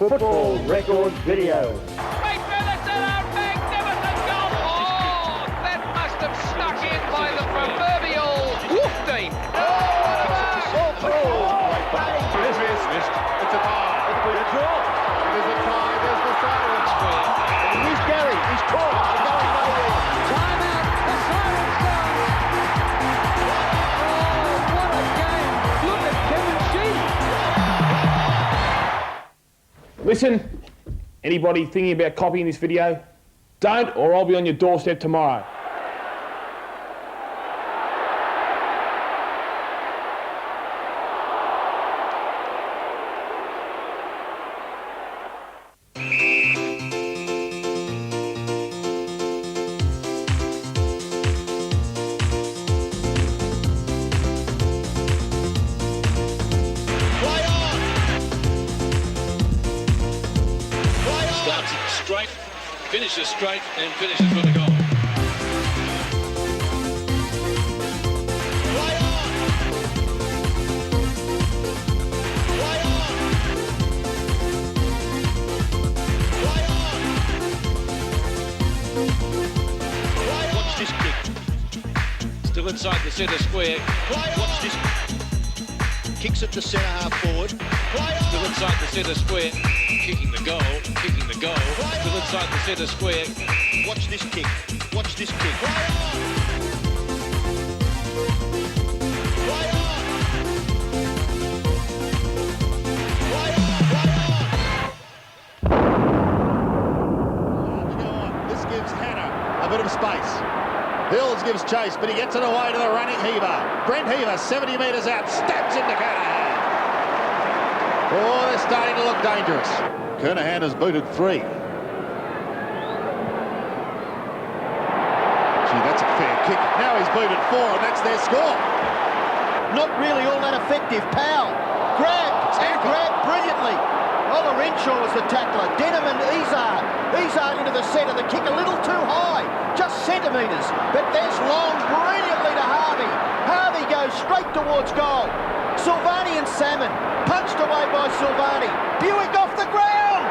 Football Record Video. Magnificent goal! Oh, that must have stuck in by the proverbial woof deep. This is missed. It's a tie. It's a draw. It is a tie. There's the silence. And here's Gary. He's caught. They're going nowhere. Time out. The silence goes. Oh, what a game. Look at Kevin Sheedy. Listen, anybody thinking about copying this video, don't, or I'll be on your doorstep tomorrow. Straight, finishes straight and finishes with a goal. Play on! Play on! Play on! Watch this kick. Still inside the centre square. Watch this. Kicks it to centre half forward. Still inside the centre square. Kicking the goal. Still inside the centre square. Watch this kick. Watch this kick. This gives Hannah a bit of space. Hills gives chase, but he gets it away to the running Heaver. Brent Heaver, 70 metres out, stabs into Kernahan. Oh, they're starting to look dangerous. Kernahan has booted 3. Gee, that's a fair kick. Now he's booted 4, and that's their score. Not really all that effective. Powell grabbed and grabbed brilliantly. Ola Renshaw was the tackler. Denham and Izard. Izard into the centre. The kick a little too high, just centimetres. But there's Long brilliantly to Harvey. Harvey goes straight towards goal. Silvani and Salmon punched away by Silvani. Buick off the ground.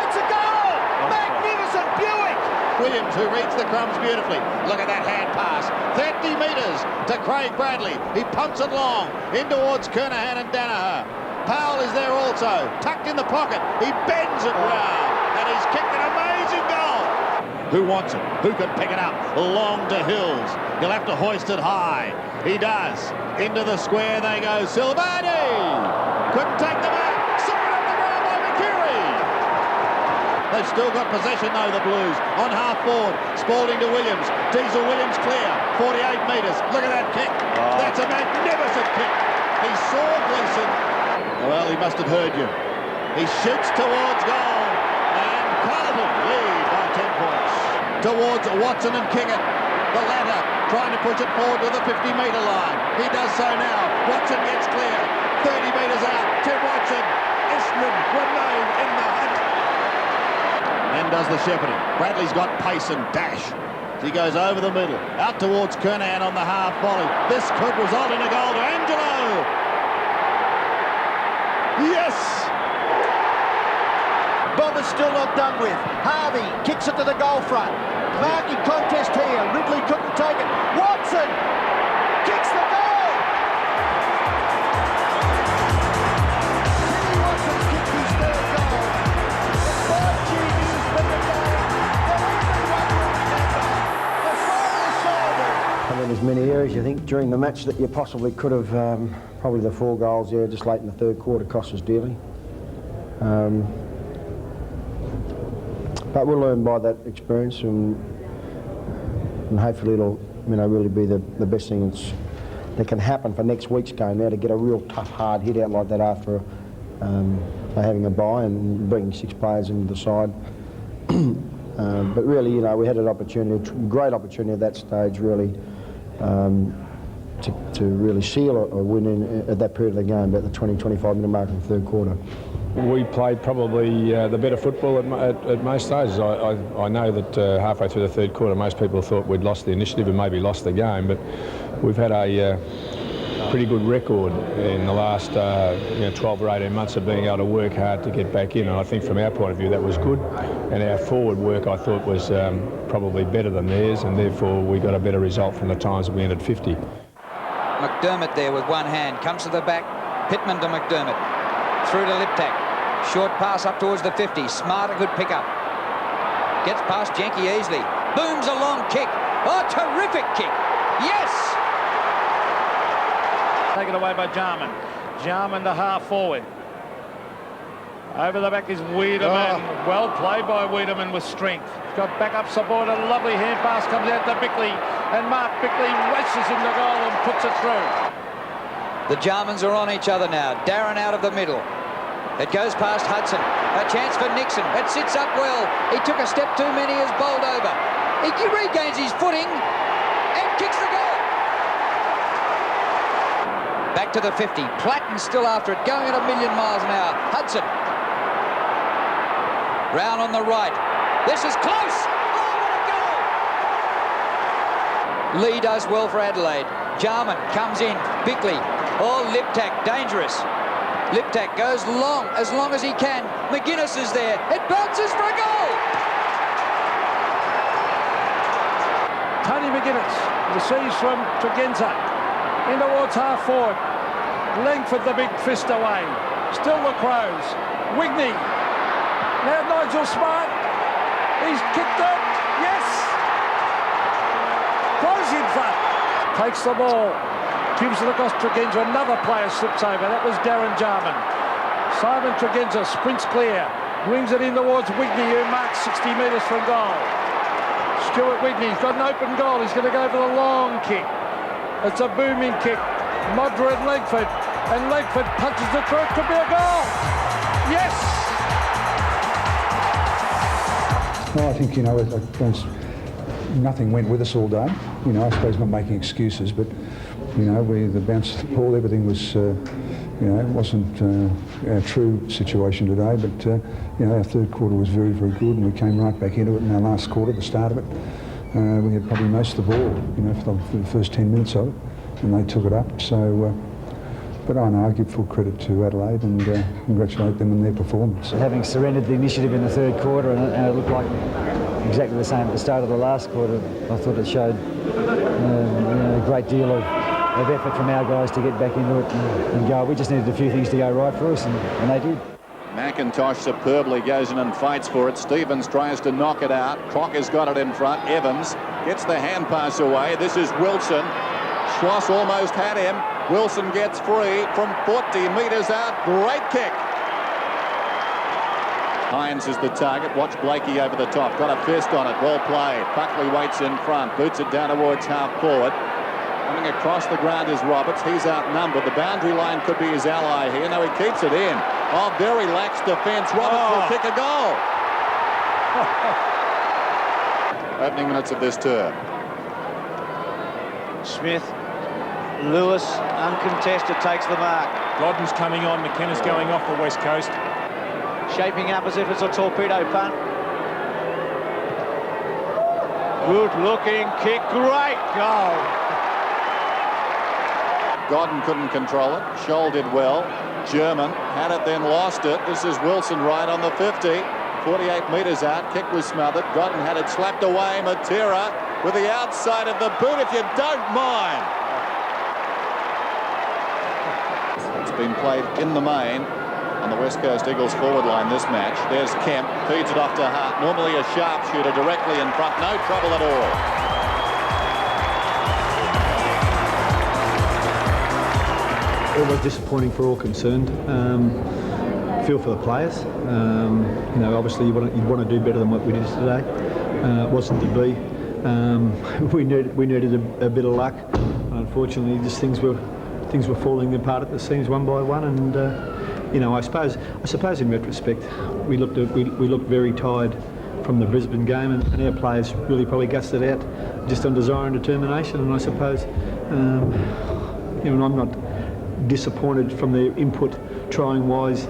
It's a goal. Magnificent Buick. Williams, who reads the crumbs beautifully. Look at that hand pass. 30 metres to Craig Bradley. He pumps it long in towards Kernahan and Danaher. Powell is there also, tucked in the pocket. He bends it round, and he's kicked an amazing goal. Who wants it? Who can pick it up? Long to Hills. He'll have to hoist it high. He does. Into the square they go. Silvani! Couldn't take them out. Sorted up the ground by McCurry. They've still got possession though, the Blues. On half forward. Spalding to Williams. Diesel Williams clear. 48 metres. Look at that kick. That's a magnificent kick. He saw Gleeson. Well, he must have heard you. He shoots towards goal. And Carlton lead by 10 points. Towards Watson and Kiggett. The latter trying to push it forward to the 50-metre line. He does so now. Watson gets clear. 30 metres out. Tim Watson. Islam remain in the hunt. Then does the shepherding. Bradley's got pace and dash. He goes over the middle. Out towards Kernahan on the half volley. This could result in a goal to Angelo. Yes! Bombers still not done with. Harvey kicks it to the goal front. Marking contest here. Ridley couldn't take it. Watson kicks the goal. Kenny Watson kicked his third goal. The 5 GBs for the game. The final Salmon. I mean, there's many areas you think during the match that you possibly could have, probably the 4 goals there just late in the third quarter cost us dearly. But we'll learn by that experience, and hopefully it'll, really be the best thing that can happen for next week's game now, to get a real tough, hard hit out like that after having a bye and bringing 6 players into the side. But really, we had an opportunity, great opportunity at that stage, really, to really seal a win at that period of the game, about the 20-25 minute mark in the third quarter. We played probably the better football at most stages. I know that halfway through the third quarter most people thought we'd lost the initiative and maybe lost the game, but we've had a pretty good record in the last 12 or 18 months of being able to work hard to get back in, and I think from our point of view that was good, and our forward work I thought was probably better than theirs, and therefore we got a better result from the times that we entered 50. McDermott there with one hand, comes to the back, Pittman to McDermott, through to Liptak, short pass up towards the 50, Smart, a good pick-up, gets past Jenke easily, booms a long kick, oh, terrific kick, yes! Taken away by Jarman. Jarman the half forward. Over the back is Wiedemann. Oh. Well played by Wiedemann with strength. He's got backup support. A lovely hand pass comes out to Buckley. And Mark Buckley races into goal and puts it through. The Jarmans are on each other now. Darren out of the middle. It goes past Hudson. A chance for Nixon. It sits up well. He took a step too many, is bowled over. He regains his footing and kicks the goal. Back to the 50. Platten still after it, going at 1,000,000 miles an hour. Hudson. Round on the right. This is close. Oh, what a goal! Lee does well for Adelaide. Jarman comes in. Buckley. Oh, Liptak, dangerous. Liptak goes as long as he can. McGuinness is there. It bounces for a goal! Tony McGuinness receives from Tregenza. In towards half forward. Langford the big fist away. Still the Crows. Wigney. Now Nigel Smart. He's kicked it. Yes! Crows in front. Takes the ball. Gives it across Tregenza. Another player slips over. That was Darren Jarman. Simon Tregenza sprints clear. Brings it in towards Wigney, who marks 60 metres from goal. Stuart Wigney's got an open goal. He's going to go for the long kick. It's a booming kick. Modra and Langford. And Langford punches it through. It could be a goal. Yes! Well, I think, nothing went with us all day. I suppose not making excuses, but, the bounce of the ball, everything was, it wasn't our true situation today, but, our third quarter was very, very good, and we came right back into it in our last quarter, the start of it. We had probably most of the ball, for the first 10 minutes of it, and they took it up. So, but I give full credit to Adelaide and congratulate them on their performance. Having surrendered the initiative in the third quarter, and it looked like exactly the same at the start of the last quarter, I thought it showed a great deal of effort from our guys to get back into it and go. We just needed a few things to go right for us, and they did. McIntosh superbly goes in and fights for it. Stevens tries to knock it out. Crocker's got it in front. Evans gets the hand pass away. This is Wilson. Schwass almost had him. Wilson gets free from 40 metres out. Great kick. Hines is the target. Watch Blakey over the top. Got a fist on it. Well played. Buckley waits in front. Boots it down towards half forward. Coming across the ground is Roberts. He's outnumbered. The boundary line could be his ally here. No, he keeps it in. Oh, very lax defence. Roberts will kick a goal. Opening minutes of this term. Smith. Lewis, uncontested, takes the mark. Godden's coming on. McKenna's going off the West Coast. Shaping up as if it's a torpedo punt. Good looking kick. Great goal. Godden couldn't control it. Scholl did well. German had it, then lost it. This is Wilson right on the 50. 48 metres out. Kick was smothered. Godden had it slapped away. Matera with the outside of the boot, if you don't mind. It's been played in the main on the West Coast Eagles forward line this match. There's Kemp. Feeds it off to Hart. Normally a sharpshooter directly in front. No trouble at all. It was disappointing for all concerned. Feel for the players. Obviously you want to do better than what we did today. It wasn't to be. We needed a bit of luck. Unfortunately, just things were falling apart at the seams one by one. And I suppose in retrospect, we looked very tired from the Brisbane game, and our players really probably gussed it out just on desire and determination. And I suppose, I'm not disappointed from their input, trying wise,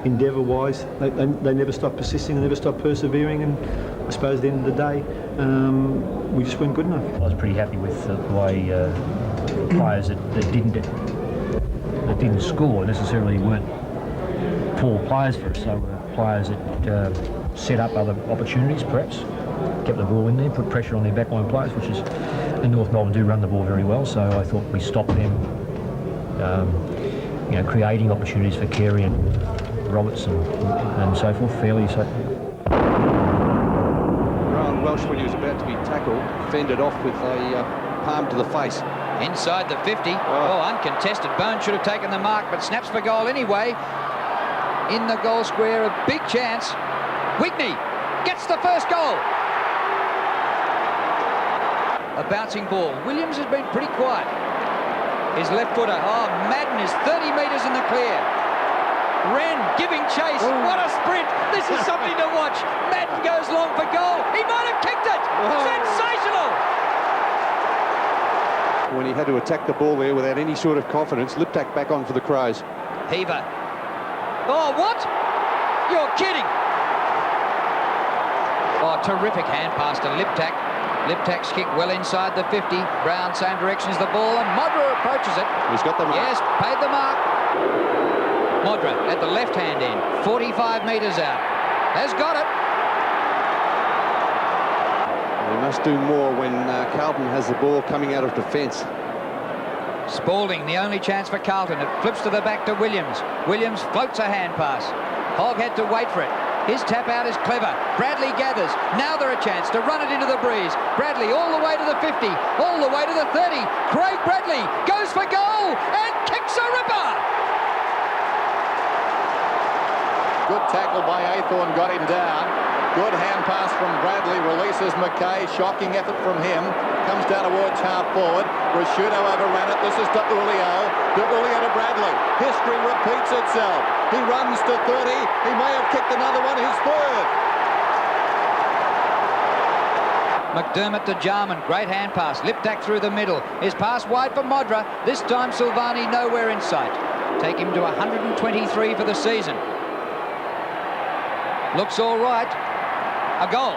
endeavour wise. They never stopped persisting, they never stopped persevering, and I suppose at the end of the day we just weren't good enough. I was pretty happy with the way players that didn't score necessarily weren't poor players for us. They were players that set up other opportunities, perhaps, kept the ball in there, put pressure on their backline players, which is, and North Melbourne do run the ball very well, so I thought we stopped them, creating opportunities for Carey and Roberts and so forth, fairly. So. Rowan Welsh, when he was about to be tackled, fended off with a palm to the face. Inside the 50. Oh, uncontested. Bone should have taken the mark, but snaps for goal anyway. In the goal square, a big chance. Wigney gets the first goal. A bouncing ball. Williams has been pretty quiet. His left footer. Oh, Madden is 30 metres in the clear. Wren giving chase. Ooh. What a sprint. This is something to watch. Madden goes long for goal. He might have kicked it. Sensational. When he had to attack the ball there without any sort of confidence, Liptak back on for the Crows. Heaver. Oh, what? You're kidding. Oh, terrific hand pass to Liptak. Liptak's kick well inside the 50. Brown, same direction as the ball, and Modra approaches it. He's got the mark. Yes, paid the mark. Modra at the left-hand end, 45 metres out. Has got it. They must do more when Carlton has the ball coming out of defence. Spalding, the only chance for Carlton. It flips to the back to Williams. Williams floats a hand pass. Hogg had to wait for it. His tap out is clever. Bradley gathers. Now they're a chance to run it into the breeze. Bradley all the way to the 50, all the way to the 30. Craig Bradley goes for goal and kicks a ripper. Good tackle by Aythorne, got him down. Good hand pass from Bradley, releases McKay. Shocking effort from him. Comes down towards half forward. Rashudo overran it. This is De Ulio. De Ulio to Bradley. History repeats itself. He runs to 30. He may have kicked another one, his third. McDermott to Jarman. Great hand pass. Liptak through the middle. His pass wide for Modra. This time Silvani nowhere in sight. Take him to 123 for the season. Looks all right. A goal.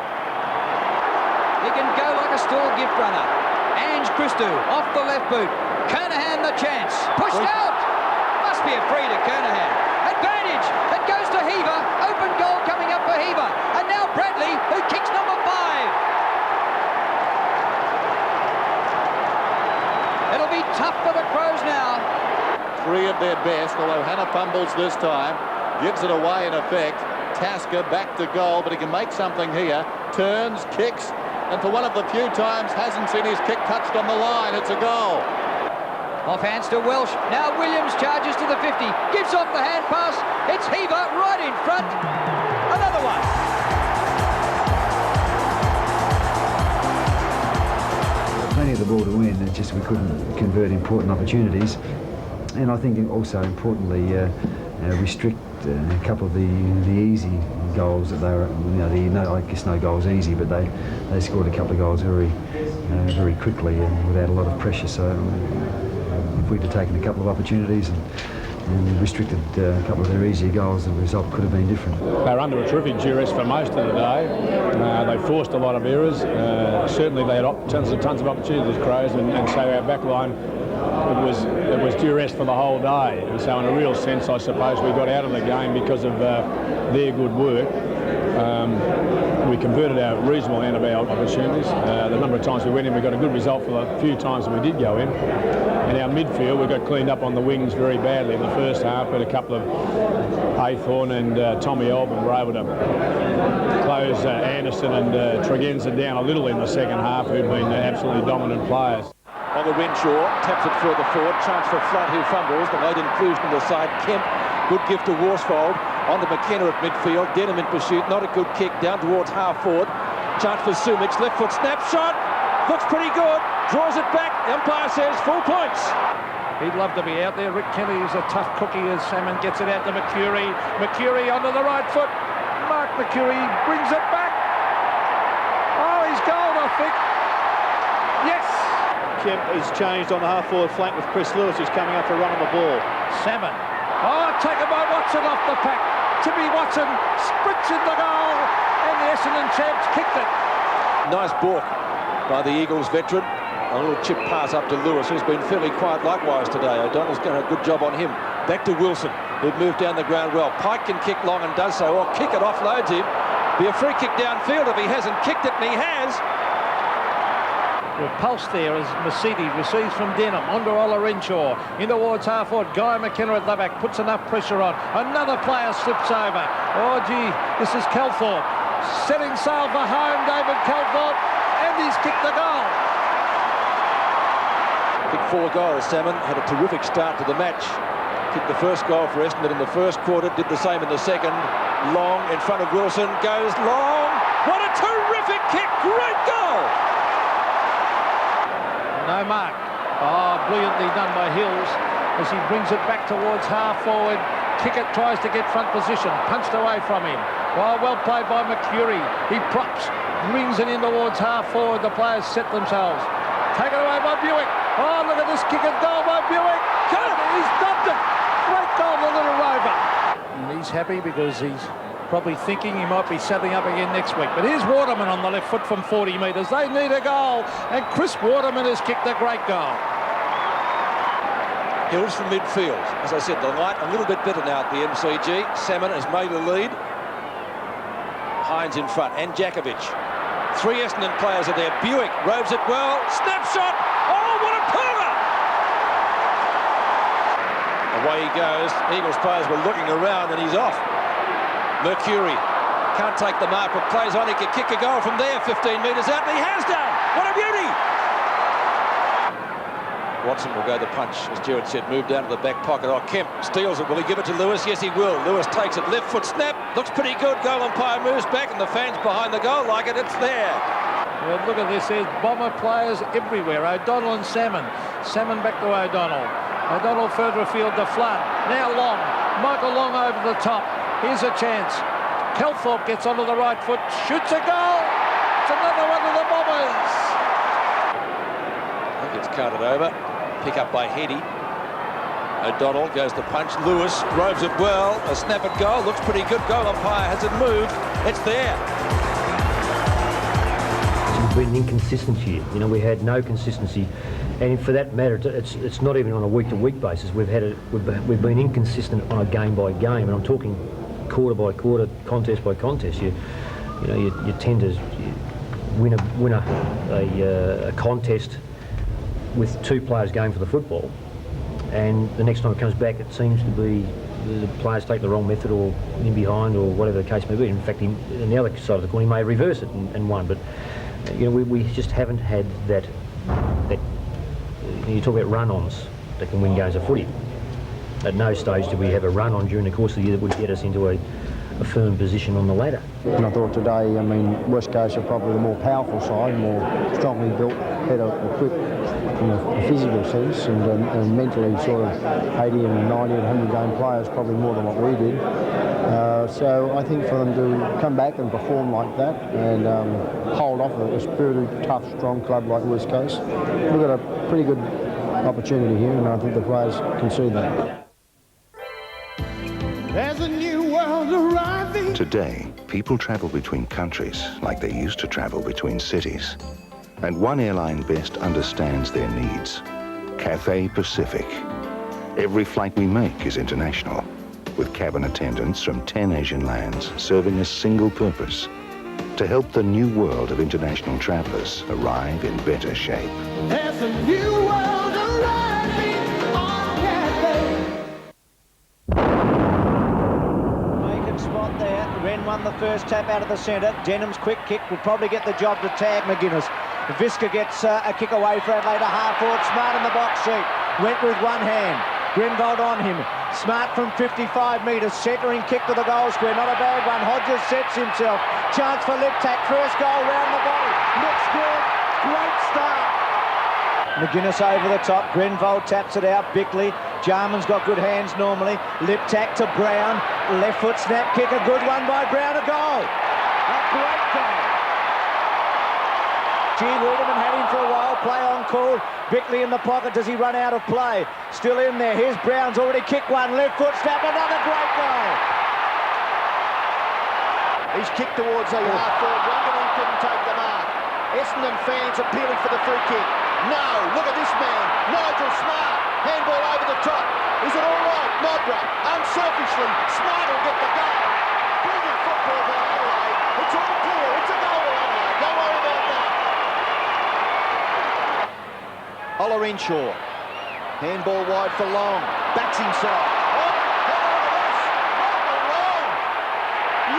He can go like a stall gift runner. Ange Christou off the left boot. Kernahan the chance. Pushed out. Must be a free to Kernahan. Advantage. It goes to Heaver. Open goal coming up for Heaver. And now Bradley, who kicks number 5. It'll be tough for the Crows now. Three of their best, although Hannah fumbles this time. Gives it away in effect. Tasker back to goal, but he can make something here. Turns, kicks, and for one of the few times hasn't seen his kick touched on the line. It's a goal. Off hands to Welsh. Now Williams charges to the 50. Gives off the hand pass. It's Heaver right in front. Another one. Plenty of the ball to win. It's just we couldn't convert important opportunities. And I think also importantly restrict a couple of the easy goals that they were, I guess no goals easy, but they scored a couple of goals very quickly and without a lot of pressure. So if we'd have taken a couple of opportunities and restricted a couple of their easier goals, the result could have been different. They were under a terrific duress for most of the day. They forced a lot of errors. Certainly they had tons of opportunities, Crows, and so our back line, it was duress for the whole day, and so in a real sense I suppose we got out of the game because of their good work. We converted a reasonable amount of our opportunities. The number of times we went in, we got a good result for the few times that we did go in. And our midfield, we got cleaned up on the wings very badly in the first half, but a couple of Aythorne and Tommy Alban were able to close Anderson and Tregenza down a little in the second half, who'd been absolutely dominant players. On the Renshaw, taps it further forward, chance for Flood who fumbles, the late inclusion on the side, Kemp, good gift to Worsfold, on to McKenna at midfield, Denham in pursuit, not a good kick, down towards half forward, chance for Sumic, left foot snapshot, looks pretty good, draws it back, the umpire says full points. He'd love to be out there. Rick Kelly is a tough cookie as Salmon gets it out to Mercury. Mercury onto the right foot, Mark Mercury brings it back. Oh, he's gold, I think. Yes! Kemp is changed on the half-forward flank with Chris Lewis, who's coming up for a run on the ball. Salmon. Oh, taken by Watson off the pack. Timmy Watson sprints in the goal, and the Essendon champs kicked it. Nice balk by the Eagles veteran. A little chip pass up to Lewis, who's been fairly quiet likewise today. O'Donnell's done a good job on him. Back to Wilson, who'd moved down the ground well. Pike can kick long and does so, or kick it, offloads him. Be a free kick downfield if he hasn't kicked it, and he has. Repulsed there as Mercedes receives from Denham onto Ola Renshaw in towards half forward. Guy McKenna at the back puts enough pressure on. Another player slips over. Oh gee, this is Kelthorpe setting sail for home. David Kelthorpe, and he's kicked the goal. Kicked 4 goals. Salmon had a terrific start to the match. Kicked the first goal for Essendon in the first quarter, did the same in the second. Long in front of Wilson, goes long. What a terrific kick, great goal! No mark. Oh, brilliantly done by Hills as he brings it back towards half forward. Kickett tries to get front position, punched away from him. Oh, well played by Mercury. He props, brings it in towards half forward. The players set themselves. Taken away by Buick. Oh, look at this kick and goal by Buick. Got it, he's stopped it. Great goal, the little rover. And he's happy because he's probably thinking he might be settling up again next week. But here's Waterman on the left foot from 40 metres. They need a goal, and Chris Waterman has kicked a great goal. Hills from midfield. As I said, the light a little bit better now at the MCG. Salmon has made a lead. Hines in front, and Jakovic. 3 Essendon players are there. Buick robes it well. Snapshot! Oh, what a pooler! Away he goes. Eagles players were looking around, and he's off. Mercury can't take the mark, but plays on. He can kick a goal from there, 15 metres out, and he has done. What a beauty! Watson will go the punch, as Gerard said, move down to the back pocket. Oh, Kemp steals it. Will he give it to Lewis? Yes, he will. Lewis takes it. Left foot snap. Looks pretty good. Goal umpire moves back, and the fans behind the goal like it. It's there. Well, look at this. There's Bomber players everywhere. O'Donnell and Salmon. Salmon back to O'Donnell. O'Donnell further afield to Flood. Now Long. Michael Long over the top. Here's a chance. Kelthorpe gets onto the right foot, shoots a goal. It's another one of the Bombers. I think it's carted over. Pick up by Heady. O'Donnell goes to punch. Lewis robes it well. A snap at goal. Looks pretty good. Goal umpire has it moved. It's there. We've been inconsistent here. You know, we had no consistency. And for that matter, it's not even on a week-to-week basis. We've been inconsistent on a game by game, and I'm talking quarter by quarter, contest by contest. You tend to win a contest with 2 players going for the football, and the next time it comes back, it seems to be the players take the wrong method, or in behind, or whatever the case may be. In fact, on the other side of the coin, he may reverse it and win. But you know, we just haven't had that. You talk about run-ons that can win games of footy. At no stage did we have a run-on during the course of the year that would get us into a firm position on the ladder. And I thought today, I mean, West Coast are probably the more powerful side, more strongly built, better equipped from a physical sense, and mentally sort of 80 and 90 and 100 game players, probably more than what we did. So I think for them to come back and perform like that and hold off a spirited, tough, strong club like West Coast, we've got a pretty good opportunity here, and I think the players can see that. There's a new world arriving. Today, people travel between countries like they used to travel between cities. And one airline best understands their needs. Cathay Pacific. Every flight we make is international, with cabin attendants from 10 Asian lands serving a single purpose: to help the new world of international travelers arrive in better shape. There's a new world arriving on Cathay. Vacant spot there. Wren won the first tap out of the centre. Denham's quick kick will probably get the job to tag McGuinness. Visca gets a kick away for Adelaide, half forward. Smart in the box seat. Went with one hand. Grenvold on him. Smart from 55 metres. Centering kick to the goal square. Not a bad one. Hodges sets himself. Chance for Liptak. First goal round the body. Looks good. Great start. McGuinness over the top. Grenvold taps it out. Bickley. Jarman's got good hands normally. Liptak to Brown. Left foot snap kick. A good one by Brown. A goal. A great goal. G. Waterman had him for a while. Play on call. Bickley in the pocket. Does he run out of play? Still in there. Here's Brown's already kicked one. Left foot snap. Another great goal. He's kicked towards the half forward. Wanganeen couldn't take the mark. Essendon fans appealing for the free kick. No, look at this man, Nigel Smart. Handball over the top. Is it all right? Modra, unselfishly, Smart will get the goal. Brilliant football by Adelaide. It's all clear. It's a goal to Adelaide. Don't worry about that. Ola Renshaw. Handball wide for Long. Backs himself. Oh, Michael Long.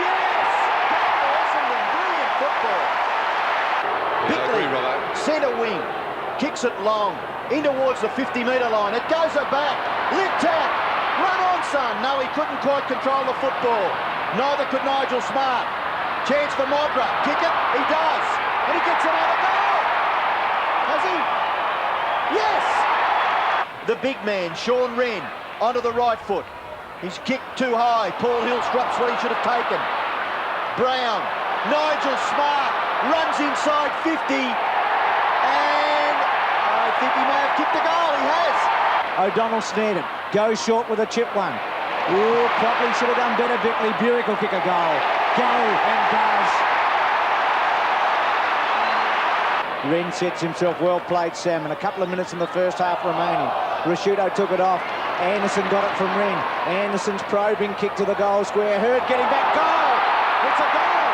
Yes! Goal to Essendon. Brilliant football. Buckley, centre wing. Kicks it long. In towards the 50-metre line. It goes back. Lift tap. Run on, son. No, he couldn't quite control the football. Neither could Nigel Smart. Chance for Modra. Kick it. He does. And he gets another goal. Has he? Yes! The big man, Sean Wren, onto the right foot. He's kicked too high. Paul Hills drops what he should have taken. Brown. Nigel Smart runs inside 50. And I think he may have kicked the goal. He has. O'Donnell snared it. Goes short with a chip one. Ooh, probably should have done better. Buckley. Buick will kick a goal. Go and does. Wren sets himself. Well played, Salmon. A couple of minutes in the first half remaining. Rashudo took it off. Anderson got it from Wren. Anderson's probing kick to the goal square. Hurd getting back. Goal! It's a goal!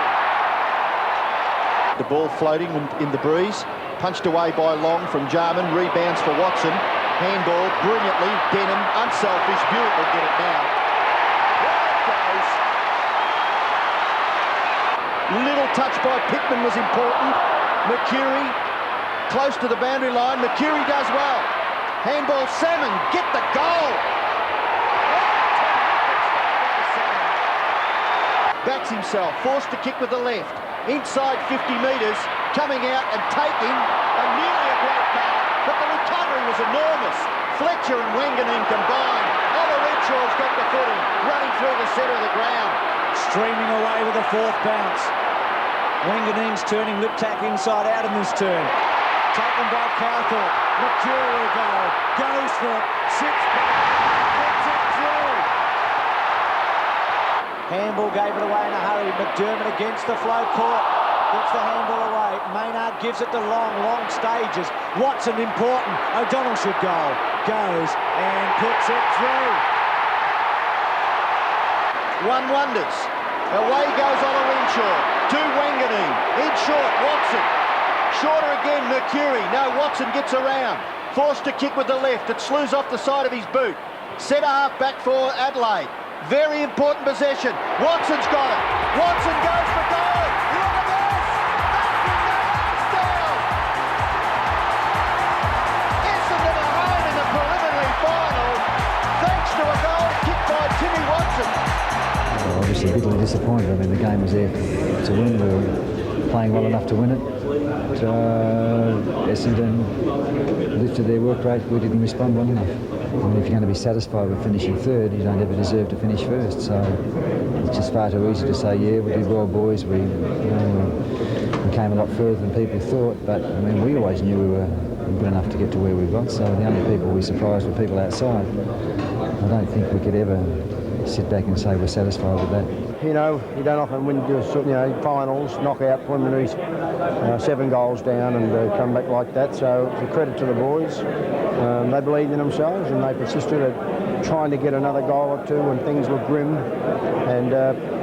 The ball floating in the breeze. Punched away by Long from Jarman. Rebounds for Watson. Handball brilliantly. Denham, unselfish. Buick will get it now. There it goes. Little touch by Pittman was important. Mercury close to the boundary line. Mercury does well. Handball, Salmon, get the goal! Backs himself, forced to kick with the left. Inside 50 metres, coming out and taking a nearly a great mark, but the recovery was enormous. Fletcher and Wanganeen combined. Ola Renshaw's got the footing, running through the centre of the ground. Streaming away with a fourth bounce. Wanganeen's turning Liptak inside out in this turn. Taken by Cowthorpe. Mercury will go. Goes for it. Sits back. Gets it through. Handball gave it away in a hurry. McDermott against the flow court. Gets the handball away. Maynard gives it to Long. Long stages. Watson important. O'Donnell should go. Goes and puts it through. One wonders. Away goes Ola Renshaw. To Wanganeen. In short, Watson. Shorter again, Mercury. No, Watson gets around. Forced to kick with the left. It slews off the side of his boot. Centre half back for Adelaide. Very important possession. Watson's got it. Watson goes for goal. Look at this. That's down. Essendon are home in the preliminary final. Thanks to a goal kicked by Timmy Watson. Obviously bitterly disappointed. I mean, the game was there to win. We were playing well enough to win it. Essendon lifted their work rate. We didn't respond well enough. I mean, if you're going to be satisfied with finishing third, you don't ever deserve to finish first. So it's just far too easy to say, yeah, we did well, boys. We came a lot further than people thought. But I mean, we always knew we were good enough to get to where we got. So the only people we surprised were people outside. I don't think we could ever sit back and say we're satisfied with that. You know, you don't often win, finals, knockout, preliminaries, 7 goals down and come back like that. So it's a credit to the boys. They believed in themselves and they persisted at trying to get another goal or two when things were grim and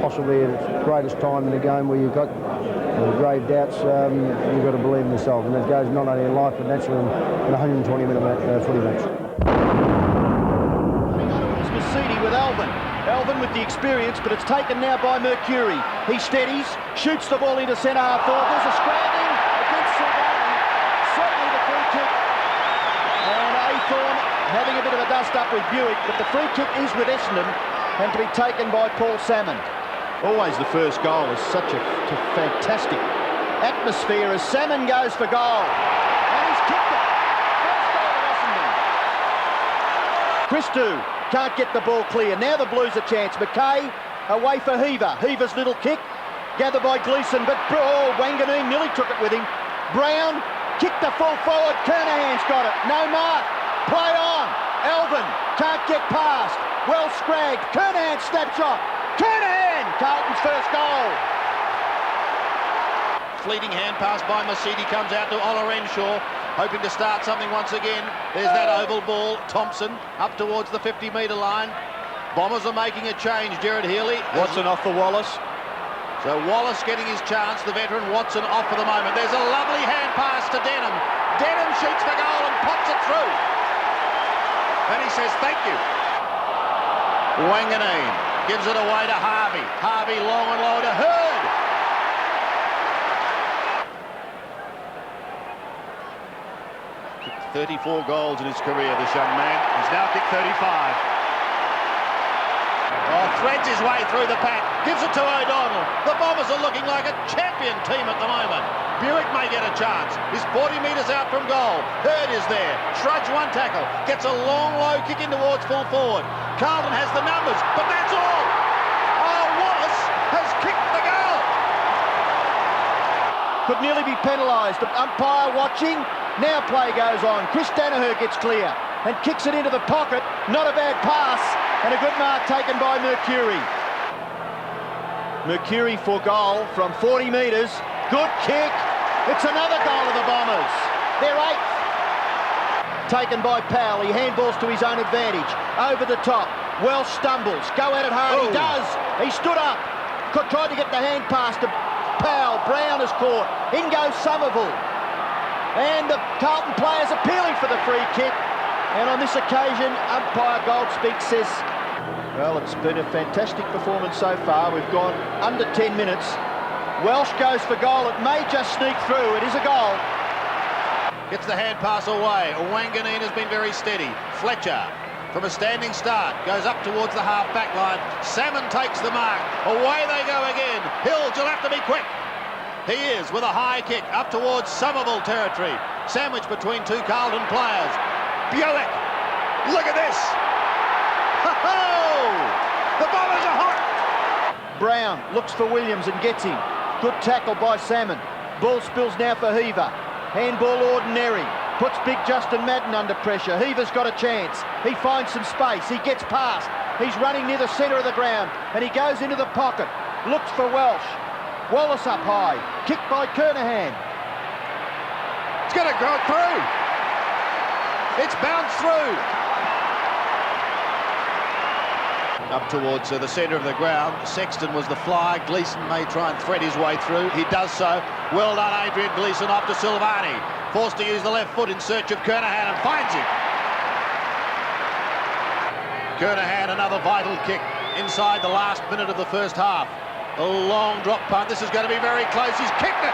possibly at the greatest time in the game where you've got grave doubts, you've got to believe in yourself. And it goes not only in life but naturally in a 120-minute footy match. With Alvin with the experience, but it's taken now by Mercury. He steadies, shoots the ball into centre half forward. There's a scrapping against Silvani. Certainly the free kick. And Athorn having a bit of a dust-up with Buick, but the free kick is with Essendon and to be taken by Paul Salmon. Always the first goal is such a fantastic atmosphere as Salmon goes for goal. And he's kicked it. First goal of Essendon. Christou can't get the ball clear. Now the Blues a chance. McKay away for Heaver. Heaver's little kick. Gathered by Gleeson, but Wanganeen nearly took it with him. Brown kicked the full forward. Kernahan's got it. No mark. Play on. Alvin can't get past. Well scragged. Kernahan snapshot. Kernahan! Carlton's first goal. Fleeting hand pass by Mercedes comes out to Ola Renshaw, hoping to start something once again. There's that oval ball. Thompson up towards the 50-metre line. Bombers are making a change. Jared Healy. Watson off for Wallace. So Wallace getting his chance. The veteran Watson off for the moment. There's a lovely hand pass to Denham. Denham shoots for goal and pops it through. And he says thank you. Wanganeen gives it away to Harvey. Harvey long and low to Hurd. Kicked 34 goals in his career, this young man. He's now kicked 35. Oh, threads his way through the pack, gives it to O'Donnell. The Bombers are looking like a champion team at the moment. Buick may get a chance. He's 40 metres out from goal. Hurd is there, shrugs one tackle, gets a long, low kick in towards full forward. Carlton has the numbers, but that's all. Oh, Wallace has kicked the goal. Could nearly be penalised. The umpire watching. Now play goes on. Chris Danaher gets clear and kicks it into the pocket. Not a bad pass. And a good mark taken by Mercury. Mercury for goal from 40 metres. Good kick. It's another goal of the Bombers. They're 8th. Taken by Powell. He handballs to his own advantage. Over the top. Welsh stumbles. Go at it hard. He does. He stood up. Tried to get the hand pass to Powell. Brown is caught. In goes Somerville. And the Carlton players appealing for the free kick. And on this occasion, umpire Goldspeak says, well, it's been a fantastic performance so far. We've gone under 10 minutes. Welsh goes for goal. It may just sneak through. It is a goal. Gets the hand pass away. Wanganeen has been very steady. Fletcher, from a standing start, goes up towards the half-back line. Salmon takes the mark. Away they go again. Hills, you'll have to be quick. He is, with a high kick, up towards Somerville territory. Sandwiched between two Carlton players. Buick, look at this. Ho-ho! The Bombers are hot. Brown looks for Williams and gets him. Good tackle by Salmon. Ball spills now for Heaver. Handball ordinary. Puts big Justin Madden under pressure. Heaver's got a chance. He finds some space. He gets past. He's running near the centre of the ground and he goes into the pocket. Looks for Welsh. Wallace up high. Kicked by Kernahan. It's going to go through. It's bounced through. Up towards the centre of the ground. Sexton was the flyer. Gleeson may try and thread his way through. He does so. Well done, Adrian Gleeson, off to Silvani. Forced to use the left foot in search of Kernahan and finds him. Kernahan, another vital kick inside the last minute of the first half. A long drop punt. This is going to be very close. He's kicked it.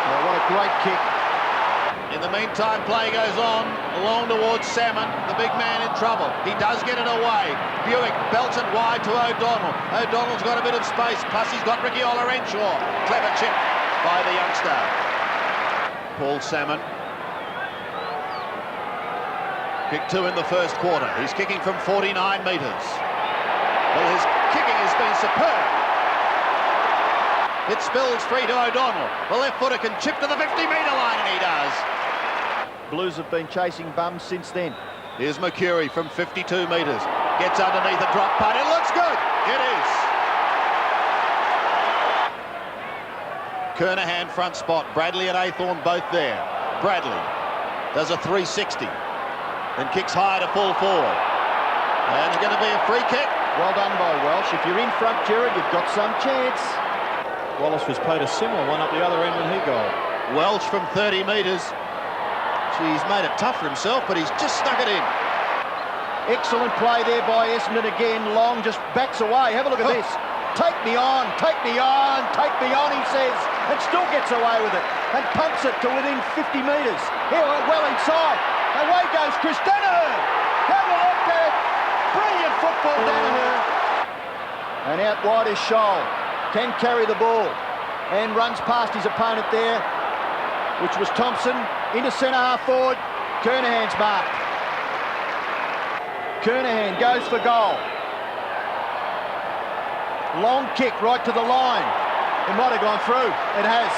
Oh, what a great kick. In the meantime, play goes on along towards Salmon, the big man in trouble. He does get it away. Buick belts it wide to O'Donnell. O'Donnell's got a bit of space, plus he's got Ricky Ola Renshaw. Clever chip by the youngster. Paul Salmon. Kick 2 in the first quarter. He's kicking from 49 metres. Well, his kicking has been superb. It spills free to O'Donnell. The left footer can chip to the 50-metre line, and he does. Blues have been chasing bums since then. Here's Mercury from 52 metres. Gets underneath a drop punt. It looks good. It is. Kernahan front spot. Bradley and Aythorne both there. Bradley does a 360 and kicks high to full forward. And it's going to be a free kick. Well done by Welsh. If you're in front, Jared, you've got some chance. Wallace was paid a similar one up the other end when he goal. Welsh from 30 metres. He's made it tough for himself, but he's just stuck it in. Excellent play there by Essendon again. Long just backs away. Have a look at this. Take me on, take me on, take me on, he says, and still gets away with it and pumps it to within 50 metres. Here, well inside. Away goes Chris Danaher. Have a look at it. Brilliant football, Danaher. And out wide is Scholl. Can carry the ball and runs past his opponent there, which was Thompson, into centre half forward. Kernahan's marked. Kernahan goes for goal. Long kick right to the line. It might have gone through. It has.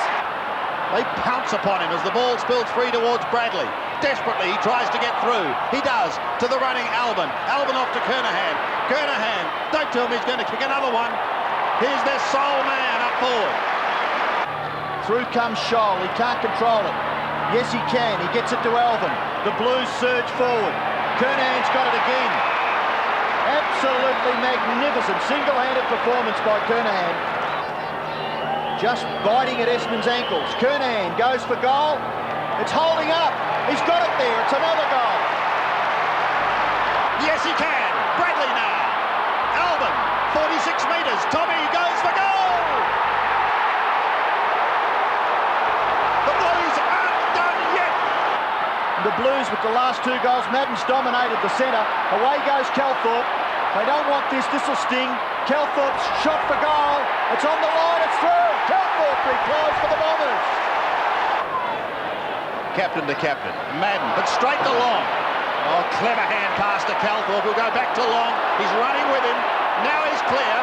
They pounce upon him as the ball spills free towards Bradley. Desperately, he tries to get through. He does, to the running Albin. Albin off to Kernahan. Kernahan, don't tell me he's going to kick another one. Here's their sole man up forward. Through comes Scholl. He can't control it. Yes, he can. He gets it to Alvin. The Blues surge forward. Kernahan's got it again. Absolutely magnificent single-handed performance by Kernahan. Just biting at Essendon's ankles. Kernahan goes for goal. It's holding up. He's got it there. It's another goal. Yes, he can. Bradley now. Alvin, 46 metres. Tommy goes for goal. The Blues aren't done yet. The Blues with the last 2 goals. Madden's dominated the centre. Away goes Calthorpe. They don't want this. This will sting. Calthorpe's shot for goal. It's on the line. It's through. Calthorpe replies for the Bombers. Captain to captain. Madden, but straight to Long. Oh, clever hand pass to Calthorpe. He'll go back to Long. He's running with him. Now he's clear.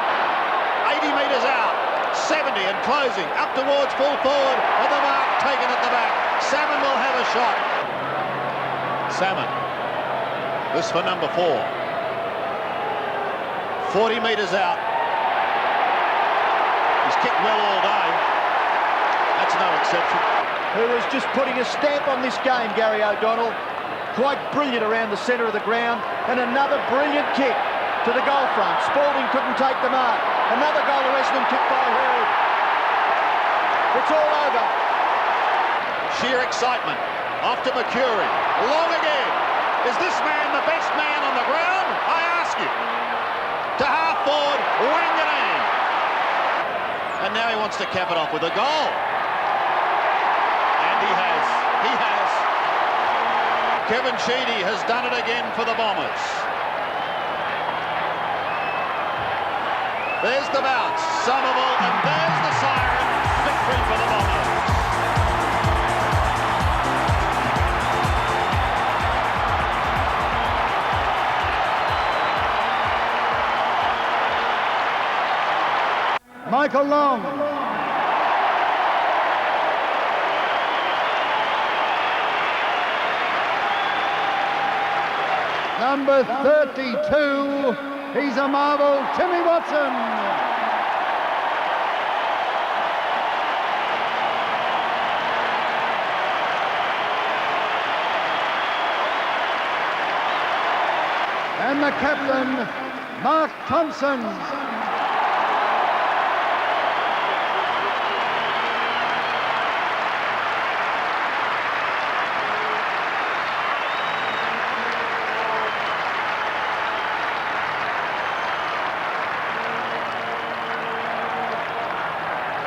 80 metres out. 70 and closing. Up towards full forward. And the mark taken at the back. Salmon will have a shot. Salmon. This for number 4. 40 metres out. He's kicked well all day. That's no exception. Who is just putting a stamp on this game, Gary O'Donnell. Quite brilliant around the centre of the ground. And another brilliant kick to the goal front. Spalding couldn't take the mark. Another goal to Essendon kicked by Hurd. It's all over. Sheer excitement. Off to Mercury. Long again. Is this man the best man on the ground? I ask you. To half forward, Wanganeen. And now he wants to cap it off with a goal. And he has. He has. Kevin Sheedy has done it again for the Bombers. There's the bounce. Somerville, and there's the siren. Victory for the Bombers. Michael Long. Number 32, he's a marvel, Timmy Watson. And the captain, Mark Thompson.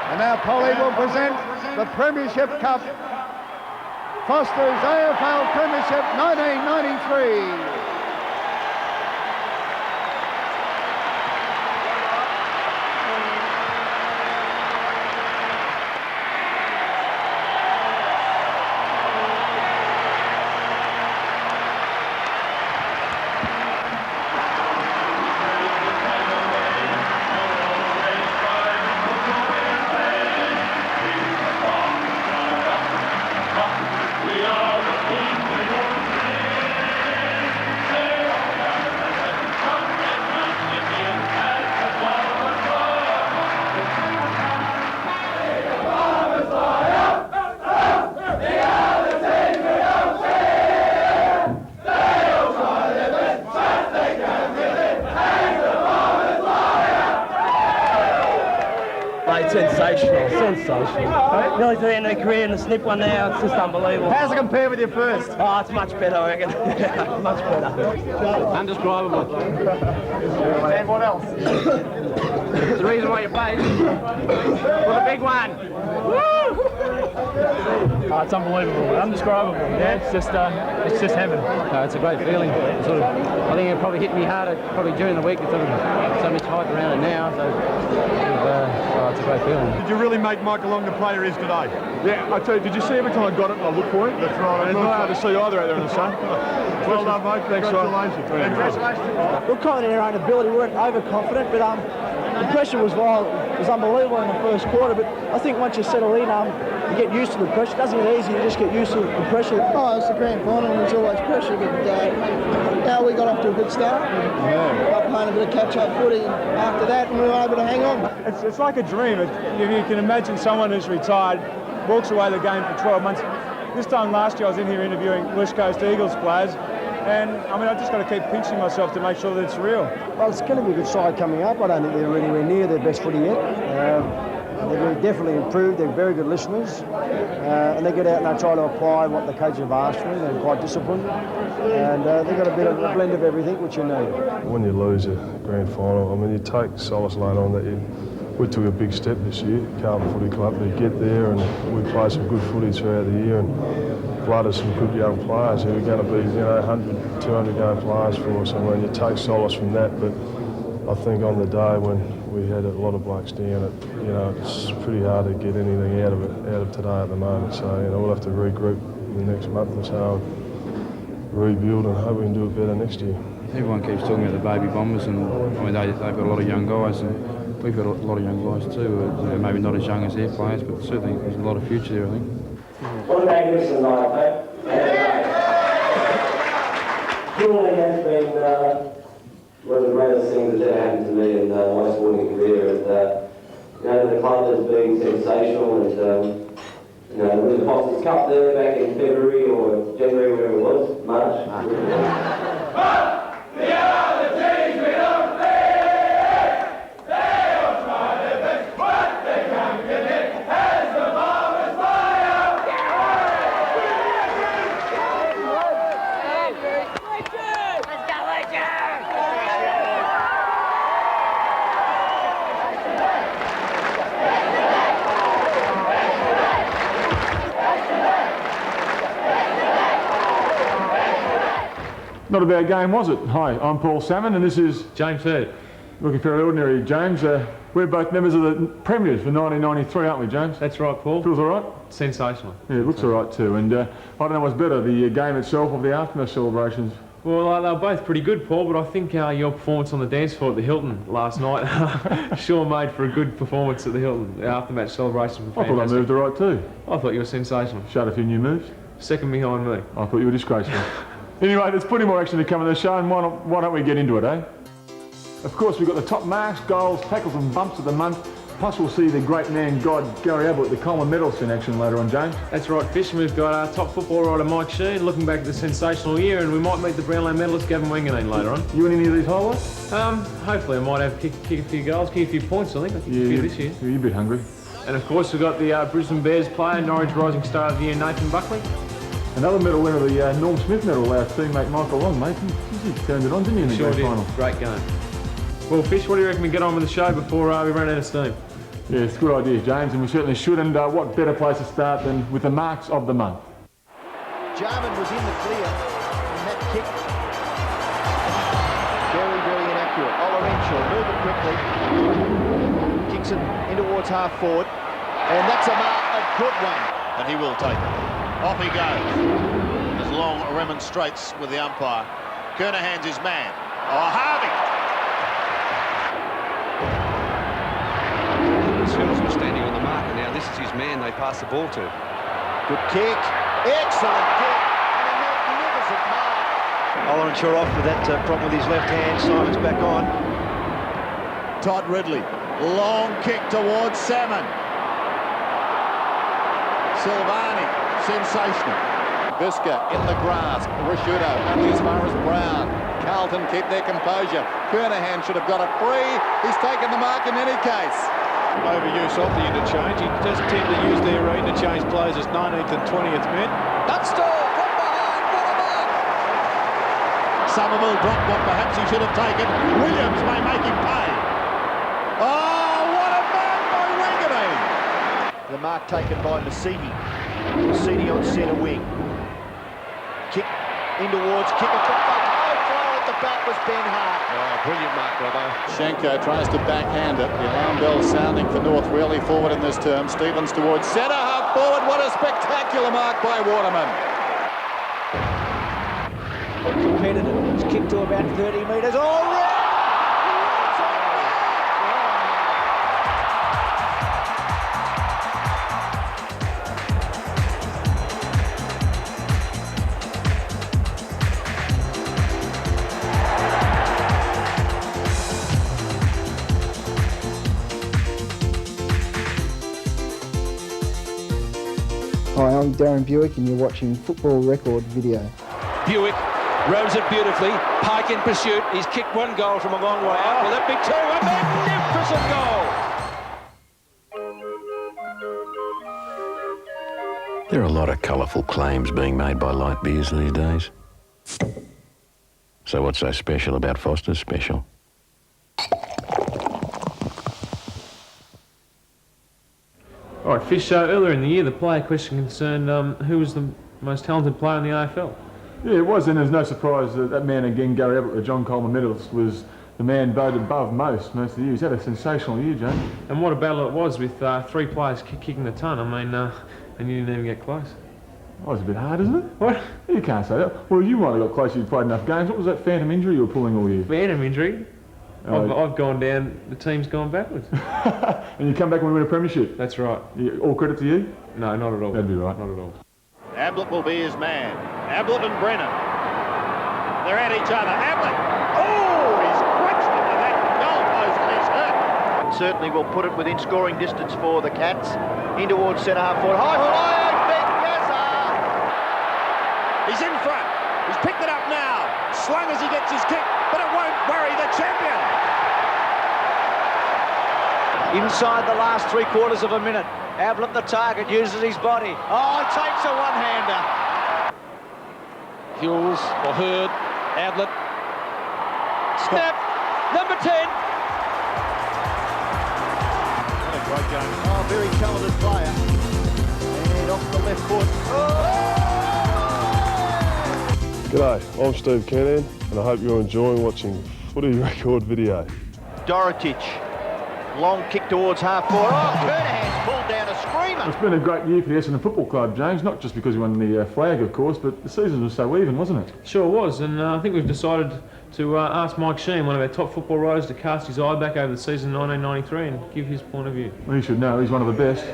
And now Polly will present the Premiership Cup. Foster's AFL Premiership 1993. Sensational. Nearly to the end of their career and the snip one now, it's just unbelievable. How's it compare with your first? Oh, it's much better, I reckon. Much better. Undescribable. And what else? It's the reason why you played. For the big one. Woo! Oh, it's unbelievable, undescribable. Yeah, it's just heaven. It's a great feeling. I think it probably hit me harder probably during the week. It's so much hype around it now. So it's a great feeling. Did you really make Michael Long the player he is today? Yeah, I tell you, did you see every time I got it and I looked for it? That's right. It's not hard to see either out there in the sun. Well done, mate. Thanks, congratulations. We're confident in our own ability. We weren't overconfident, but the pressure was unbelievable in the first quarter. But I think once you settle in, you get used to the pressure. It doesn't get easy. You just get used to the pressure. Oh, it's the grand final and there's always pressure. But now we got off to a good start. We got playing a bit of catch-up footy after that, and we were able to hang on. It's like a dream. You can imagine someone who's retired walks away the game for 12 months. This time last year I was in here interviewing West Coast Eagles players, and I mean, I've just got to keep pinching myself to make sure that it's real. Well, it's going to be a good side coming up. I don't think they're anywhere near their best footy yet. They've definitely improved. They're very good listeners, and they get out and they try to apply what the coaches have asked for. They're quite disciplined, and they've got a bit of a blend of everything, which you need. When you lose a grand final, I mean, you take solace later on that we took a big step this year, Carlton Footy Club, to get there, and we played some good footy throughout the year and blooded some good young players who are going to be, 100, 200 game players for us. And when you take solace from that, but I think on the day when we had a lot of blokes down, it's pretty hard to get anything out of today at the moment. So we'll have to regroup in the next month or so, rebuild, and hope we can do it better next year. Everyone keeps talking about the baby bombers, and I mean they've got a lot of young guys, and we've got a lot of young guys too. Maybe not as young as their players, but certainly there's a lot of future there, I think. What a magnificent night, mate. Surely has been one of the greatest things that's ever happened to me in my sporting career. And the club has been sensational, and with the Foster's Cup there back in February or January, whatever it was, March. Not a bad game, was it? Hi, I'm Paul Salmon, and this is James Heard. Looking fairly ordinary, James. We're both members of the Premiers for 1993, aren't we, James? That's right, Paul. Feels all right? Sensational. Yeah, it looks all right too. And I don't know what's better, the game itself or the aftermath celebrations? Well, they were both pretty good, Paul, but I think your performance on the dance floor at the Hilton last night sure made for a good performance at the Hilton. The after-match celebration was I thought I moved all right too. I thought you were sensational. Showed a few new moves. Second behind me. I thought you were disgraceful. Anyway, there's plenty more action to come in the show, and why don't we get into it, eh? Of course, we've got the top marks, goals, tackles and bumps of the month. Plus, we'll see the great man, God, Gary Ablett, the Coleman medals in action later on, James. That's right, Fish. We've got our top football writer, Mike Sheen, looking back at the sensational year, and we might meet the Brownlow medalist, Gavin Wanganeen, later on. You in any of these highlights? Hopefully I might have kick a few goals, kick a few points, I think. I think a few this year. You're a bit hungry. And of course, we've got the Brisbane Bears player, Norwich Rising Star of the Year, Nathan Buckley. Another medal winner, the Norm Smith medal, our teammate Michael Long, mate. He turned it on, didn't he, in the grand final? Great game. Well, Fish, what do you reckon we get on with the show before we run out of steam? Yeah, it's a good idea, James, and we certainly should. And what better place to start than with the marks of the month? Jarman was in the clear, and that kick, very, very inaccurate. Olorenshaw, move it quickly. Kicks it in towards half forward, and that's a good one. And he will take it. Off he goes. As Long remonstrates with the umpire. Kernahan's his man. Oh, Harvey! Seals was standing on the mark, and now this is his man they pass the ball to. Good kick. Excellent kick. And a magnificent mark. Olorenshaw off with that problem with his left hand. Simon's back on. Todd Ridley. Long kick towards Salmon. Silvani. Sensational. Visca in the grass. Risciuto only as far as Brown. Carlton keep their composure. Kernahan should have got it free. He's taken the mark in any case. Overuse of the interchange. He does tend to use their interchange players as 19th and 20th men. Dunstall from behind. What a mark! Somerville dropped what perhaps he should have taken. Williams may make him pay. Oh, what a mark by Wanganeen! The mark taken by Masidi. Masidi on centre wing. Kick in towards, kick at the back. Oh, fly at the back was Ben Hart. Oh, brilliant mark, Robbo. Schenko tries to backhand it. The alarm bell sounding for North really forward in this term. Stevens towards centre, half forward. What a spectacular mark by Waterman. Competitive. It's kicked to about 30 metres. Oh, right! Darren Buick and you're watching Football Record Video. Buick rows it beautifully. Pike in pursuit. He's kicked one goal from a long way out. Will it be two? A magnificent goal! There are a lot of colourful claims being made by light beers these days. So what's so special about Foster's Special? All right, Fish, earlier in the year, the player question concerned who was the most talented player in the AFL. Yeah, it was, and there's no surprise that that man again, Gary Ablett, the John Coleman medalist, was the man voted above most of the year. He's had a sensational year, James. And what a battle it was with 3 players kicking the ton. I mean, and you didn't even get close. Oh, it's a bit hard, isn't it? What? You can't say that. Well, you might have got close if you played enough games. What was that phantom injury you were pulling all year? Phantom injury? I've gone down, the team's gone backwards. And you come back when we win a premiership? That's right. All credit to you? No, not at all. That'd be right. Not at all. Ablett will be his man. Ablett and Brennan. They're at each other. Ablett. Oh, he's crushed into that goalpost and he's hurt. Certainly will put it within scoring distance for the Cats. In towards centre half forward. He's in front. He's picked it up now. Slung as he gets his kick, but it won't worry the champion. Inside the last 3/4 of a minute. Ablett, the target, uses his body. Oh, he takes a one-hander. Hughes or Hurd. Ablett. Snap. Number 10. What a great game. Oh, very talented player. And off the left foot. G'day, I'm Steve Kernan, and I hope you're enjoying watching Footy Record Video. Dorotich. Long kick towards half forward. Oh, Kernahan's pulled down a screamer. It's been a great year for the Essendon Football Club, James, not just because we won the flag, of course, but the season was so even, wasn't it? Sure was, and I think we've decided to ask Mike Sheen, one of our top football writers, to cast his eye back over the season 1993 and give his point of view. Well, you should know, he's one of the best.